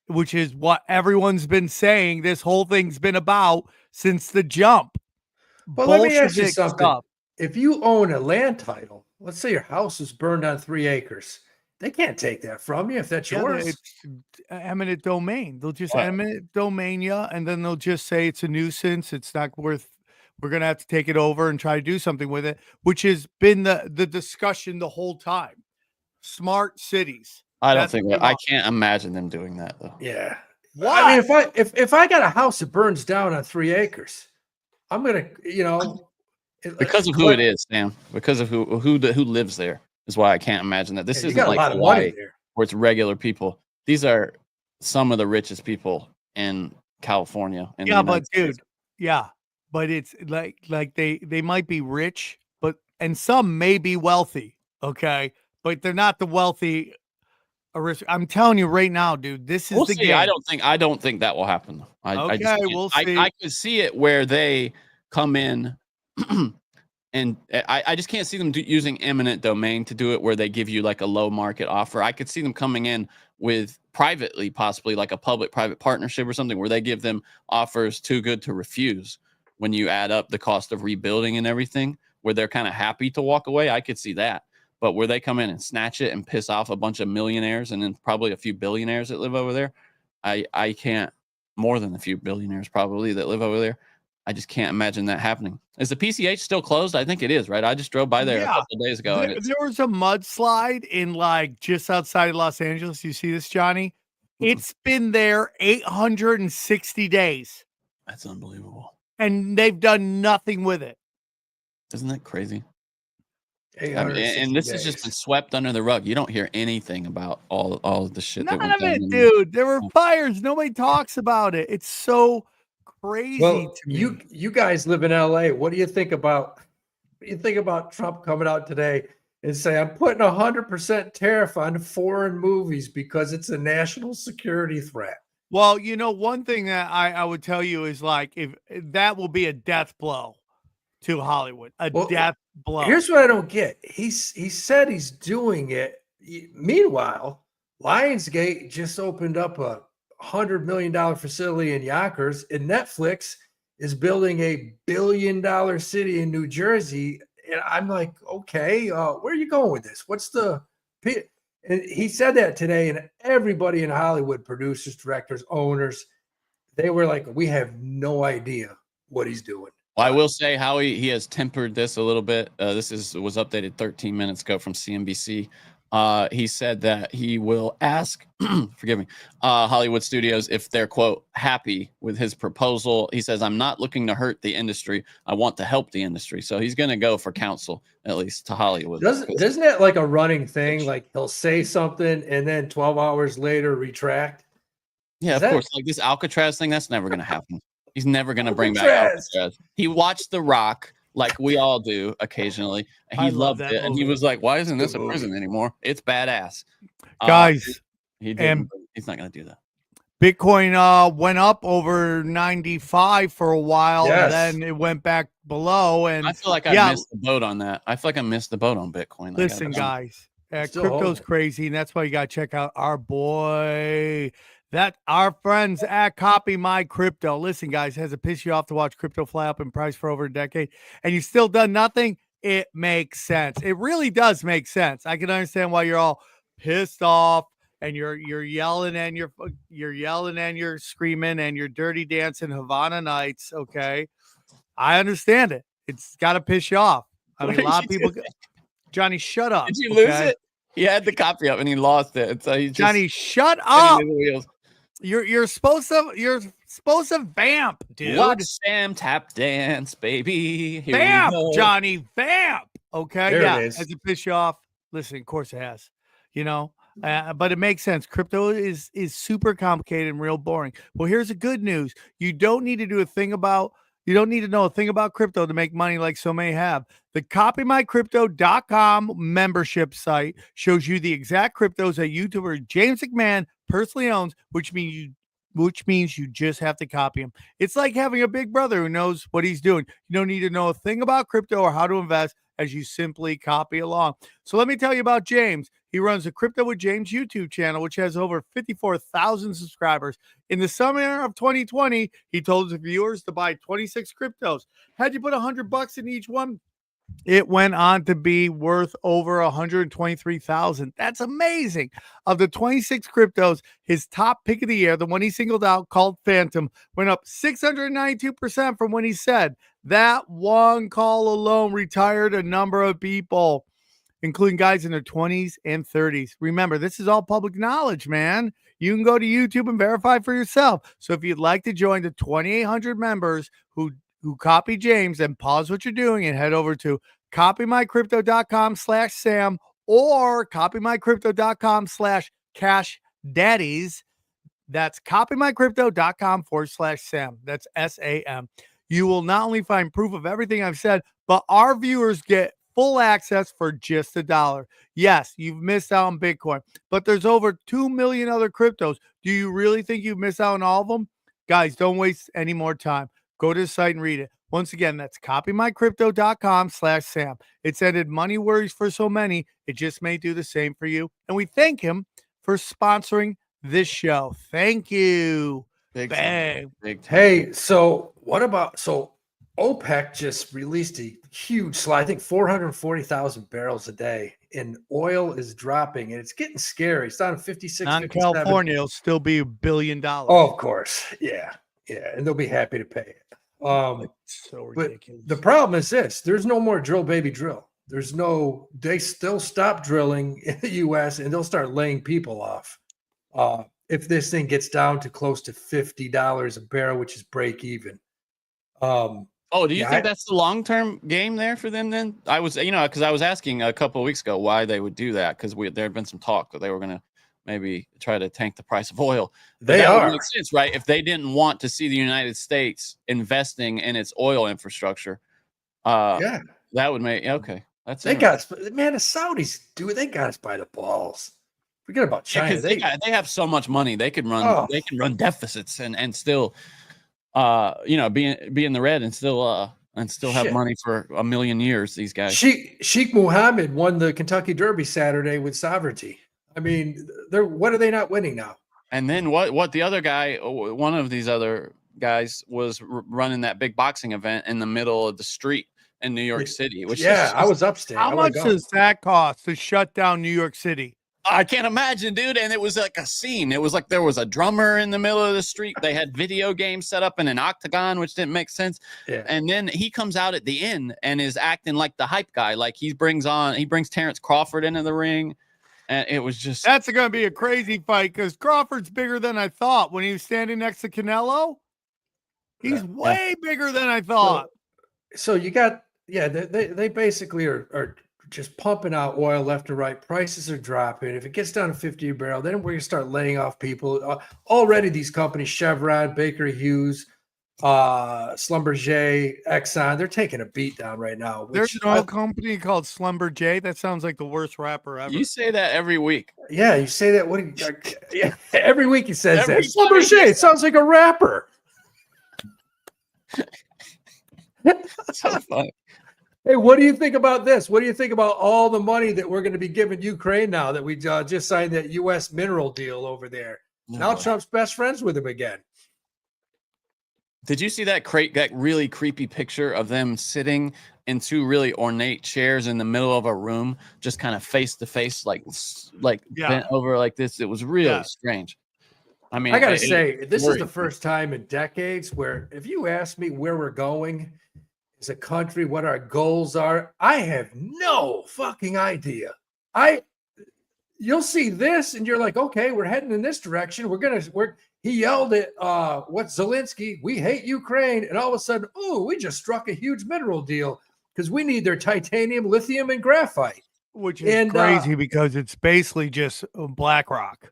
which is what everyone's been saying. This whole thing's been about since the jump. But let me ask you Bolshevik something. stuff. If you own a land title, let's say your house is burned on 3 acres, they can't take that from you if that's Yeah, yours. it's eminent domain. They'll just Right. eminent domain you, and then they'll just say it's a nuisance. It's not worth. We're gonna have to take it over and try to do something with it, which has been the discussion the whole time. Smart cities. I don't That's think what they I want. can't imagine them doing that though. Yeah. Why? I mean, if I got a house that burns down on 3 acres, I'm gonna, Because of who it is, Sam. Because of who lives there is why I can't imagine that. This You isn't got a like lot of money Hawaii there. where it's regular people. These are some of the richest people in California. In the Yeah, but United States. dude, yeah, but it's like they might be rich, and some may be wealthy, okay, but they're not the wealthy. I'm telling you right now, dude, this is We'll the see. game. I don't think that will happen. Though. I just Okay, can't. we'll see. I could see it where they come in, and I just can't see them using eminent domain to do it where they give you like a low market offer. I could see them coming in with privately, possibly like a public-private partnership or something where they give them offers too good to refuse when you add up the cost of rebuilding and everything, where they're kind of happy to walk away. I could see that. But where they come in and snatch it and piss off a bunch of millionaires and then probably a few billionaires that live over there, I can't, more than a few billionaires probably that live over there. I just can't imagine that happening. Is the PCH still closed? I think it is, right? I just drove by there a couple of days ago. And There was a mudslide in just outside of Los Angeles. You see this, Johnny? It's been there 860 days, that's unbelievable. and they've done nothing with it. Isn't that crazy? I mean, 860 and this has just been days. swept under the rug. You don't hear anything about all of the shit that None went of down. it, in- dude. There were fires. Nobody talks about it. It's so crazy Well, to me. you guys live in LA. What do you think about Trump coming out today and say, I'm putting 100% tariff on foreign movies because it's a national security threat? Well, one thing that I would tell you is if that will be a death blow to Hollywood, Well, death blow. Here's what I don't get. He said he's doing it. Meanwhile, Lionsgate just opened up a $100 million facility in Yonkers, and Netflix is building a $1 billion city in New Jersey. And I'm like, okay, where are you going with this? What's the? And he said that today, and everybody in Hollywood, producers, directors, owners, they were like, we have no idea what he's doing. Well, I will say Howie, he has tempered this a little bit. This was updated 13 minutes ago from CNBC. he said that he will ask, forgive me, Hollywood studios if they're, quote, happy with his proposal. He says, I'm not looking to hurt the industry. I want to help the industry. So he's going to go for counsel, at least to Hollywood. Isn't that like a running thing? Like he'll say something and then 12 hours later retract? Yeah, of course. Like this Alcatraz thing, that's never going to happen. He's never going to bring back Alcatraz. He watched The Rock, like we all do occasionally. And he loved it. And he was like, why isn't this a prison anymore? It's badass. Guys, he didn't, he's not going to do that. Bitcoin went up over 95 for a while, Yes. and then it went back below. And I feel like I missed the boat on that. I feel like I missed the boat on Bitcoin. listen, guys, Still crypto's holding. crazy, and that's why you got to check out our boy, our friends at Copy My Crypto. Listen, guys, has it pissed you off to watch crypto fly up in price for over a decade, and you still done nothing? It makes sense. It really does make sense. I can understand why you're all pissed off. And you're yelling and you're screaming and you're dirty dancing Havana Nights. Okay, I understand it. It's got to piss you off. I mean, a lot of people. Johnny, shut up. Did you lose it? He had the copy up and he lost it. So he Johnny, shut up. You're supposed to vamp, dude. Watch Sam tap dance, baby. Here Vamp, Johnny, vamp. Okay, There yeah. it is. Has it pissed you off? Listen, of course it has. You know. But it makes sense. Crypto is super complicated and real boring. Well, here's the good news. You don't need to know a thing about crypto to make money like so many have. The copymycrypto.com membership site shows you the exact cryptos that YouTuber James McMahon personally owns, which means you just have to copy him. It's like having a big brother who knows what he's doing. You don't need to know a thing about crypto or how to invest, as you simply copy along. So let me tell you about James. He runs the Crypto with James YouTube channel, which has over 54,000 subscribers. In the summer of 2020, he told his viewers to buy 26 cryptos. Had you put $100 in each one, it went on to be worth over 123,000. That's amazing. Of the 26 cryptos, his top pick of the year, the one he singled out called Phantom, went up 692% from when he said that one call alone retired a number of people, including guys in their 20s and 30s. Remember, this is all public knowledge, man. You can go to YouTube and verify for yourself. So if you'd like to join the 2,800 members who copy James, then pause what you're doing and head over to copymycrypto.com/Sam or copymycrypto.com/Cash Daddies. That's copymycrypto.com/Sam. That's SAM. You will not only find proof of everything I've said, but our viewers get full access for just $1. Yes, you've missed out on Bitcoin, but there's over 2 million other cryptos. Do you really think you've missed out on all of them? Guys, don't waste any more time. Go to the site and read it. Once again, that's copymycrypto.com/Sam. It's ended money worries for so many. It just may do the same for you. And we thank him for sponsoring this show. Thank you. Big Bang. time. Hey, so OPEC just released a huge slide, I think 440,000 barrels a day, and oil is dropping, and it's getting scary. It's down to 56. Not in 57. California, it'll still be $1 billion. Oh, of course. Yeah. And they'll be happy to pay it. So But ridiculous. the problem is this: there's no more drill, baby, drill. They still stop drilling in the US and they'll start laying people off. If this thing gets down to close to $50 a barrel, which is break even. Do you think that's the long-term game there for them then? I was, because I was asking a couple of weeks ago why they would do that, because there had been some talk that they were going to maybe try to tank the price of oil. But that would make sense, right? If they didn't want to see the United States investing in its oil infrastructure, that would make okay. The Saudis they got us by the balls. Forget about China. They have so much money they could run. They can run deficits and still, be in the red and still have money for a million years. These guys. Sheikh Mohammed won the Kentucky Derby Saturday with sovereignty. I mean, what are they not winning now? And then what the other guy, one of these other guys, was running that big boxing event in the middle of the street in New York City. I was upstate. How much does that cost to shut down New York City? I can't imagine, dude. And it was like a scene. It was like there was a drummer in the middle of the street. They had video games set up in an octagon, which didn't make sense. Yeah. And then he comes out at the end and is acting like the hype guy. Like he brings Terrence Crawford into the ring. And it was just That's going to be a crazy fight because Crawford's bigger than I thought when he was standing next to Canelo. He's way bigger than I thought. So you got, they basically are just pumping out oil left and right. Prices are dropping. If it gets down to 50 a barrel, then we're going to start laying off people. Already these companies, Chevron, Baker Hughes, Schlumberger, Exxon, they're taking a beat down right now. There's an oil company called Schlumberger. That sounds like the worst rapper ever. you say that every week. Yeah, you say that. Yeah, every week he says Every that. Schlumberger, it sounds like a rapper. So funny. Hey, what do you think about this? What do you think about all the money that we're going to be giving Ukraine now that we just signed that U.S. mineral deal over there? Now Trump's best friends with him again. Did you see that really creepy picture of them sitting in two really ornate chairs in the middle of a room, just kind of face to face, like bent over like this? It was really strange. I mean, I got to say, this is the first time in decades where if you ask me where we're going as a country, what our goals are, I have no fucking idea. You'll see this and you're like, okay, we're heading in this direction. He yelled at Zelensky, we hate Ukraine. And all of a sudden, we just struck a huge mineral deal because we need their titanium, lithium, and graphite. Which is crazy because it's basically just BlackRock.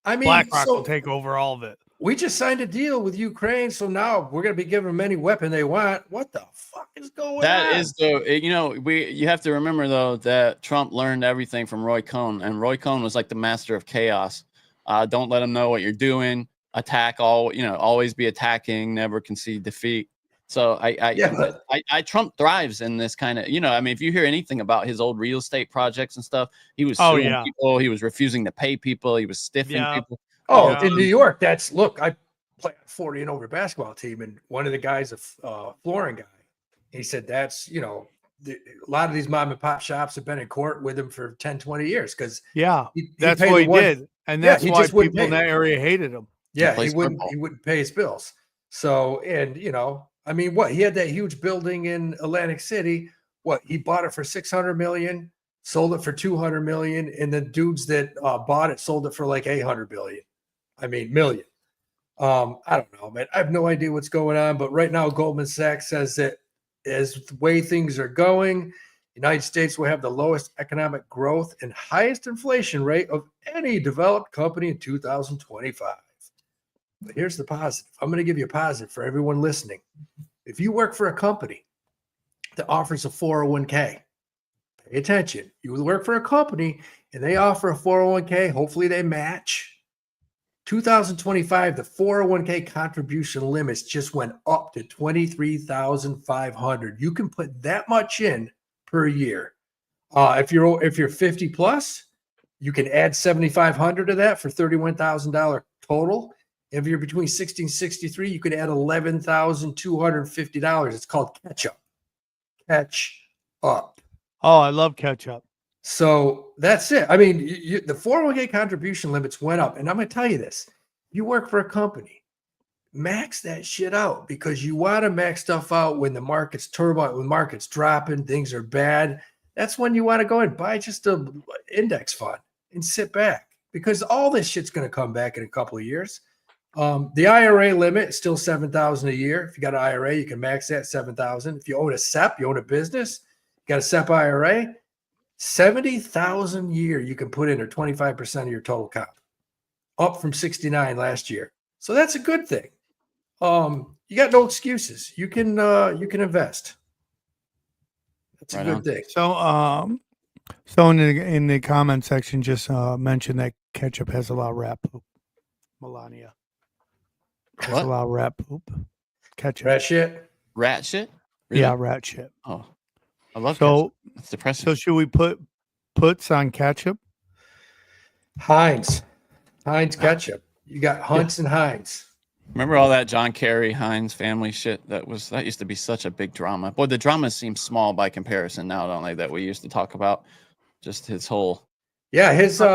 I mean, BlackRock will take over all of it. We just signed a deal with Ukraine, so now we're going to be giving them any weapon they want. What the fuck is going on? That is you have to remember though that Trump learned everything from Roy Cohn, and Roy Cohn was like the master of chaos. Don't let them know what you're doing. Attack always be attacking, never concede defeat. So Trump thrives in this kind of, I mean, if you hear anything about his old real estate projects and stuff, he was suing people, he was refusing to pay people, he was stiffing people. In New York, I play a 40 and over basketball team, and one of the guys, a flooring guy, he said that's, a lot of these mom and pop shops have been in court with him for 10, 20 years because that's what he did. And that's why people in that area hated him. Yeah, he wouldn't pay his bills. So, and I mean, he had that huge building in Atlantic City. He bought it for $600 million, sold it for $200 million, and the dudes that bought it sold it for like $800 million. I don't know, man. I have no idea what's going on, but right now Goldman Sachs says that as the way things are going, the United States will have the lowest economic growth and highest inflation rate of any developed company in 2025. But here's the positive. I'm going to give you a positive for everyone listening. If you work for a company that offers a 401k, pay attention. You work for a company and they offer a 401k, hopefully they match. 2025, the 401k contribution limits just went up to $23,500. You can put that much in per year. If you're 50 plus, you can add $7,500 to that for $31,000 total. If you're between 60 and 63, you could add $11,250. It's called catch up. Catch up. Oh, I love catch up. So that's it. I mean, the 401k contribution limits went up. And I'm going to tell you this. You work for a company, max that shit out because you want to max stuff out when the market's turbulent, when the market's dropping, things are bad. That's when you want to go and buy just an index fund and sit back because all this shit's going to come back in a couple of years. The IRA limit is still $7,000 a year. If you got an IRA, you can max that $7,000. If you own a SEP, you own a business, you got a SEP IRA, $70,000 a year you can put in or 25% of your total comp, up from 69 last year. So that's a good thing. You got no excuses. You can invest. That's a good thing. So in the comment section, just mention that ketchup has a lot of rat poop. Melania. Has a lot of rat poop. Ketchup. Rat shit? Rat shit? Really? Yeah, rat shit. Oh, I love ketchup. It's depressing. So should we put puts on ketchup? Heinz ketchup. You got Hunt's and Heinz. Remember all that John Kerry, Heinz family shit? That used to be such a big drama. Boy, the drama seems small by comparison now, don't they? That we used to talk about. Just his whole. Yeah,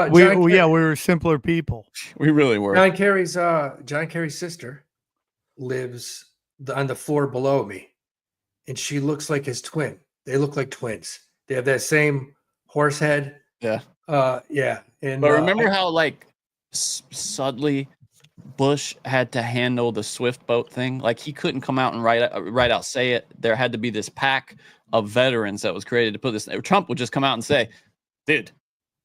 we were simpler people. We really were. John Kerry's sister lives on the floor below me, and she looks like his twin. They look like twins. They have that same horse head. Yeah. Yeah. And But remember how like subtly Bush had to handle the Swift boat thing? Like he couldn't come out and right out say it. There had to be this pack of veterans that was created to put this. Trump would just come out and say, "Dude,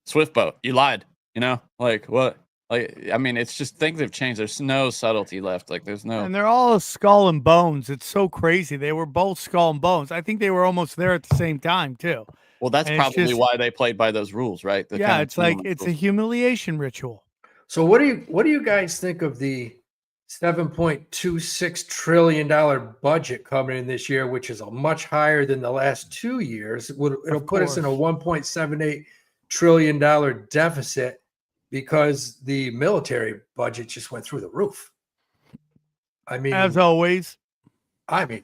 Swift boat, you lied." You know, like what? Like I mean, it's just things have changed. There's no subtlety left. Like there's no. And they're all skull and bones. It's so crazy. They were both skull and bones. I think they were almost there at the same time too. Well, that's And it's probably just- why they played by those rules, right? The Yeah, kind of it's like tournament it's a rules. humiliation ritual. so what do you guys think of the $7.26 trillion budget coming in this year, which is a much higher than the last 2 years? It'll put us in a $1.78 trillion deficit because the military budget just went through the roof. I mean, As always.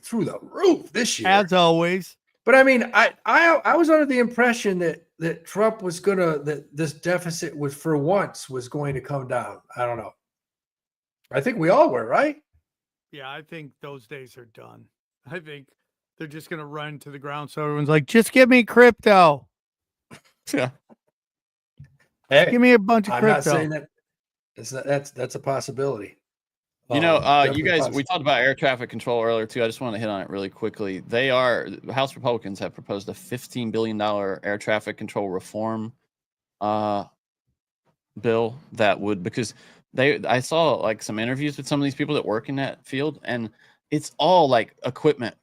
through the roof this year. As always. But I mean, I was under the impression that Trump was that this deficit was going to come down. I don't know. I think we all were, right? Yeah, I think those days are done. I think they're just gonna run to the ground. So everyone's like, just give me crypto. Yeah. Hey, Give me a bunch of I'm crypto. not saying that that's a possibility. You know, Definitely you guys, we possible. talked about air traffic control earlier too. I just want to hit on it really quickly. House Republicans have proposed a $15 billion air traffic control reform bill that would, because I saw like some interviews with some of these people that work in that field, and it's all like equipment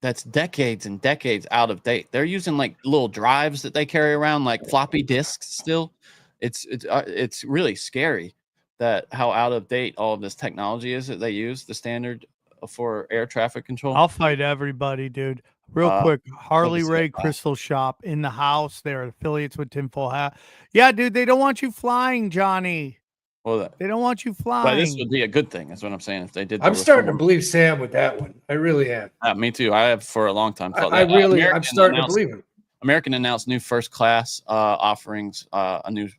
that's decades and decades out of date. They're using like little drives that they carry around, like floppy disks still. It's really scary that how out of date all of this technology is that they use, the standard for air traffic control. I'll fight everybody, dude. Real quick, Harley say Ray that. Crystal Shop in the house. They're affiliates with Tinfoil Hat. Yeah, dude, they don't want you flying, Johnny. Well, They don't want you but flying. this would be a good thing, is what I'm saying. If they did, the I'm starting to reform. believe Sam with that one. I really am. Me too. I have for a long time thought I'm that. starting to believe it. American announced new first class offerings. A new,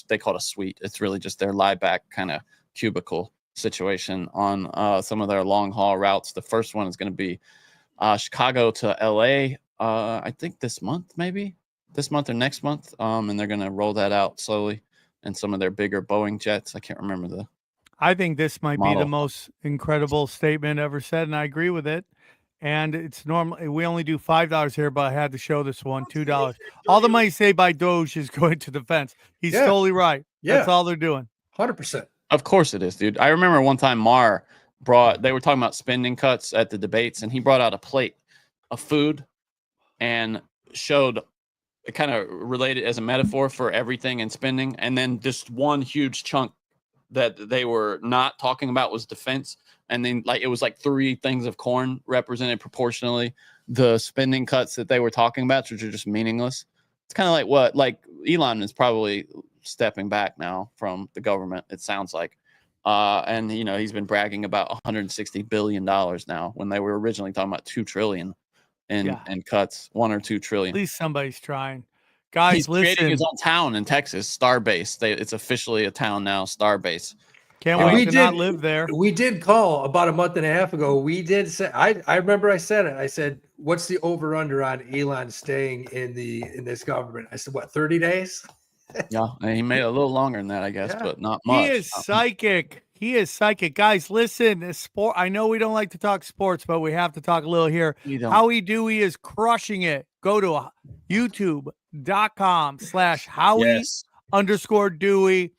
they call it a suite. It's really just their lie back kind of cubicle situation on some of their long haul routes. The first one is going to be Chicago to LA. I think this month or next month. And they're going to roll that out slowly. And some of their bigger Boeing jets. I can't remember the. I think this might be model. the most incredible statement ever said, and I agree with it. And it's normal. We only do $5 here, but I had to show this one $2. All the money saved by Doge is going to defense. He's Yeah. totally right. That's Yeah. all they're doing. 100%. Of course it is, dude. I remember one time they were talking about spending cuts at the debates, and he brought out a plate of food and showed it, kind of related as a metaphor for everything and spending. And then just one huge chunk that they were not talking about was defense. And then like it was like 3 things of corn represented proportionally the spending cuts that they were talking about, which are just meaningless. It's kind of like what, like Elon is probably stepping back now from the government, it sounds like. And you know, he's been bragging about $160 billion now when they were originally talking about $2 trillion in cuts, 1 or 2 trillion. At least somebody's trying. Guys, He's listen. creating his own town in Texas, Starbase. It's officially a town now, Starbase. Can't And wait to not live there. We did call about a month and a half ago. We did say, I remember I said it. I said, what's the over under on Elon staying in this government? I said, what, 30 days? Yeah, and he made it a little longer than that, I guess, Yeah. but not much. He is psychic. He is psychic. Guys, listen, sport. I know we don't like to talk sports, but we have to talk a little here. You don't. Howie Dewey is crushing it. Go to youtube.com/Howie_Dewey.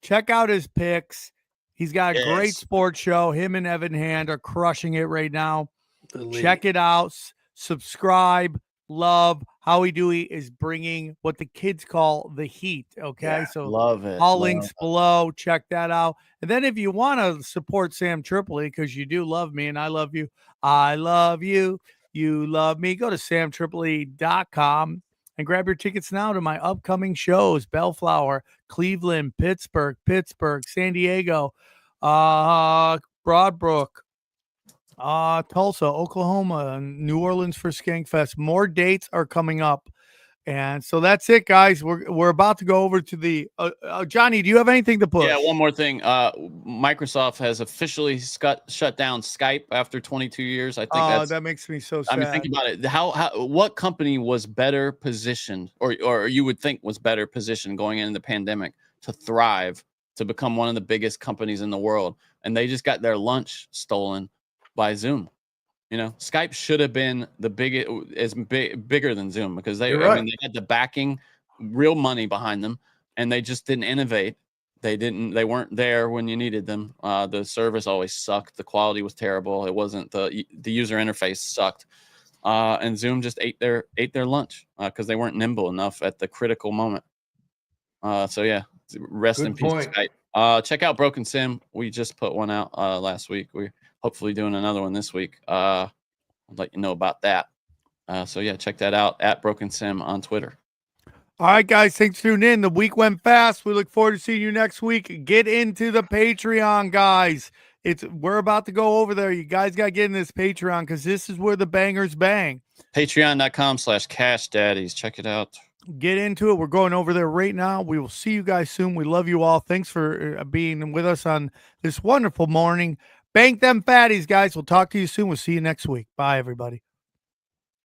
Check out his picks. He's got a great sports show. Him and Evan Hand are crushing it right now. Check it out. Subscribe. Love. Howie Dewey is bringing what the kids call the heat. Okay. Yeah, So Love it. all Love links below. Check that out. And then if you want to support Sam Tripoli, because you do love me and I love you, you love me, go to samtripoli.com and grab your tickets now to my upcoming shows: Bellflower, Cleveland, Pittsburgh, San Diego, Broadbrook, Tulsa, Oklahoma, and New Orleans for Skankfest. More dates are coming up. And so that's it, guys. We're about to go over to the Johnny. Do you have anything to push? Yeah, one more thing. Microsoft has officially shut down Skype after 22 years. I think that makes me so sad. I mean, think about it. What company was better positioned, or you would think was better positioned going into the pandemic to thrive, to become one of the biggest companies in the world, and they just got their lunch stolen by Zoom. You know, Skype should have been the bigger than Zoom, because they had the backing, real money behind them, and they just didn't innovate. They weren't there when you needed them. The service always sucked. The quality was terrible. It wasn't the user interface sucked. And Zoom just ate their lunch because they weren't nimble enough at the critical moment. So yeah, rest in peace, Skype. Check out Broken Sim. We just put one out last week. We're hopefully doing another one this week. I'll let you know about that. So yeah, check that out at Broken Sim on Twitter. All right, guys, thanks for tuning in. The week went fast. We look forward to seeing you next week. Get into the Patreon, guys. We're about to go over there. You guys got to get in this Patreon because this is where the bangers bang. Patreon.com/Cash Daddies. Check it out. Get into it. We're going over there right now. We will see you guys soon. We love you all. Thanks for being with us on this wonderful morning. Bank them fatties, guys. We'll talk to you soon. We'll see you next week. Bye, everybody.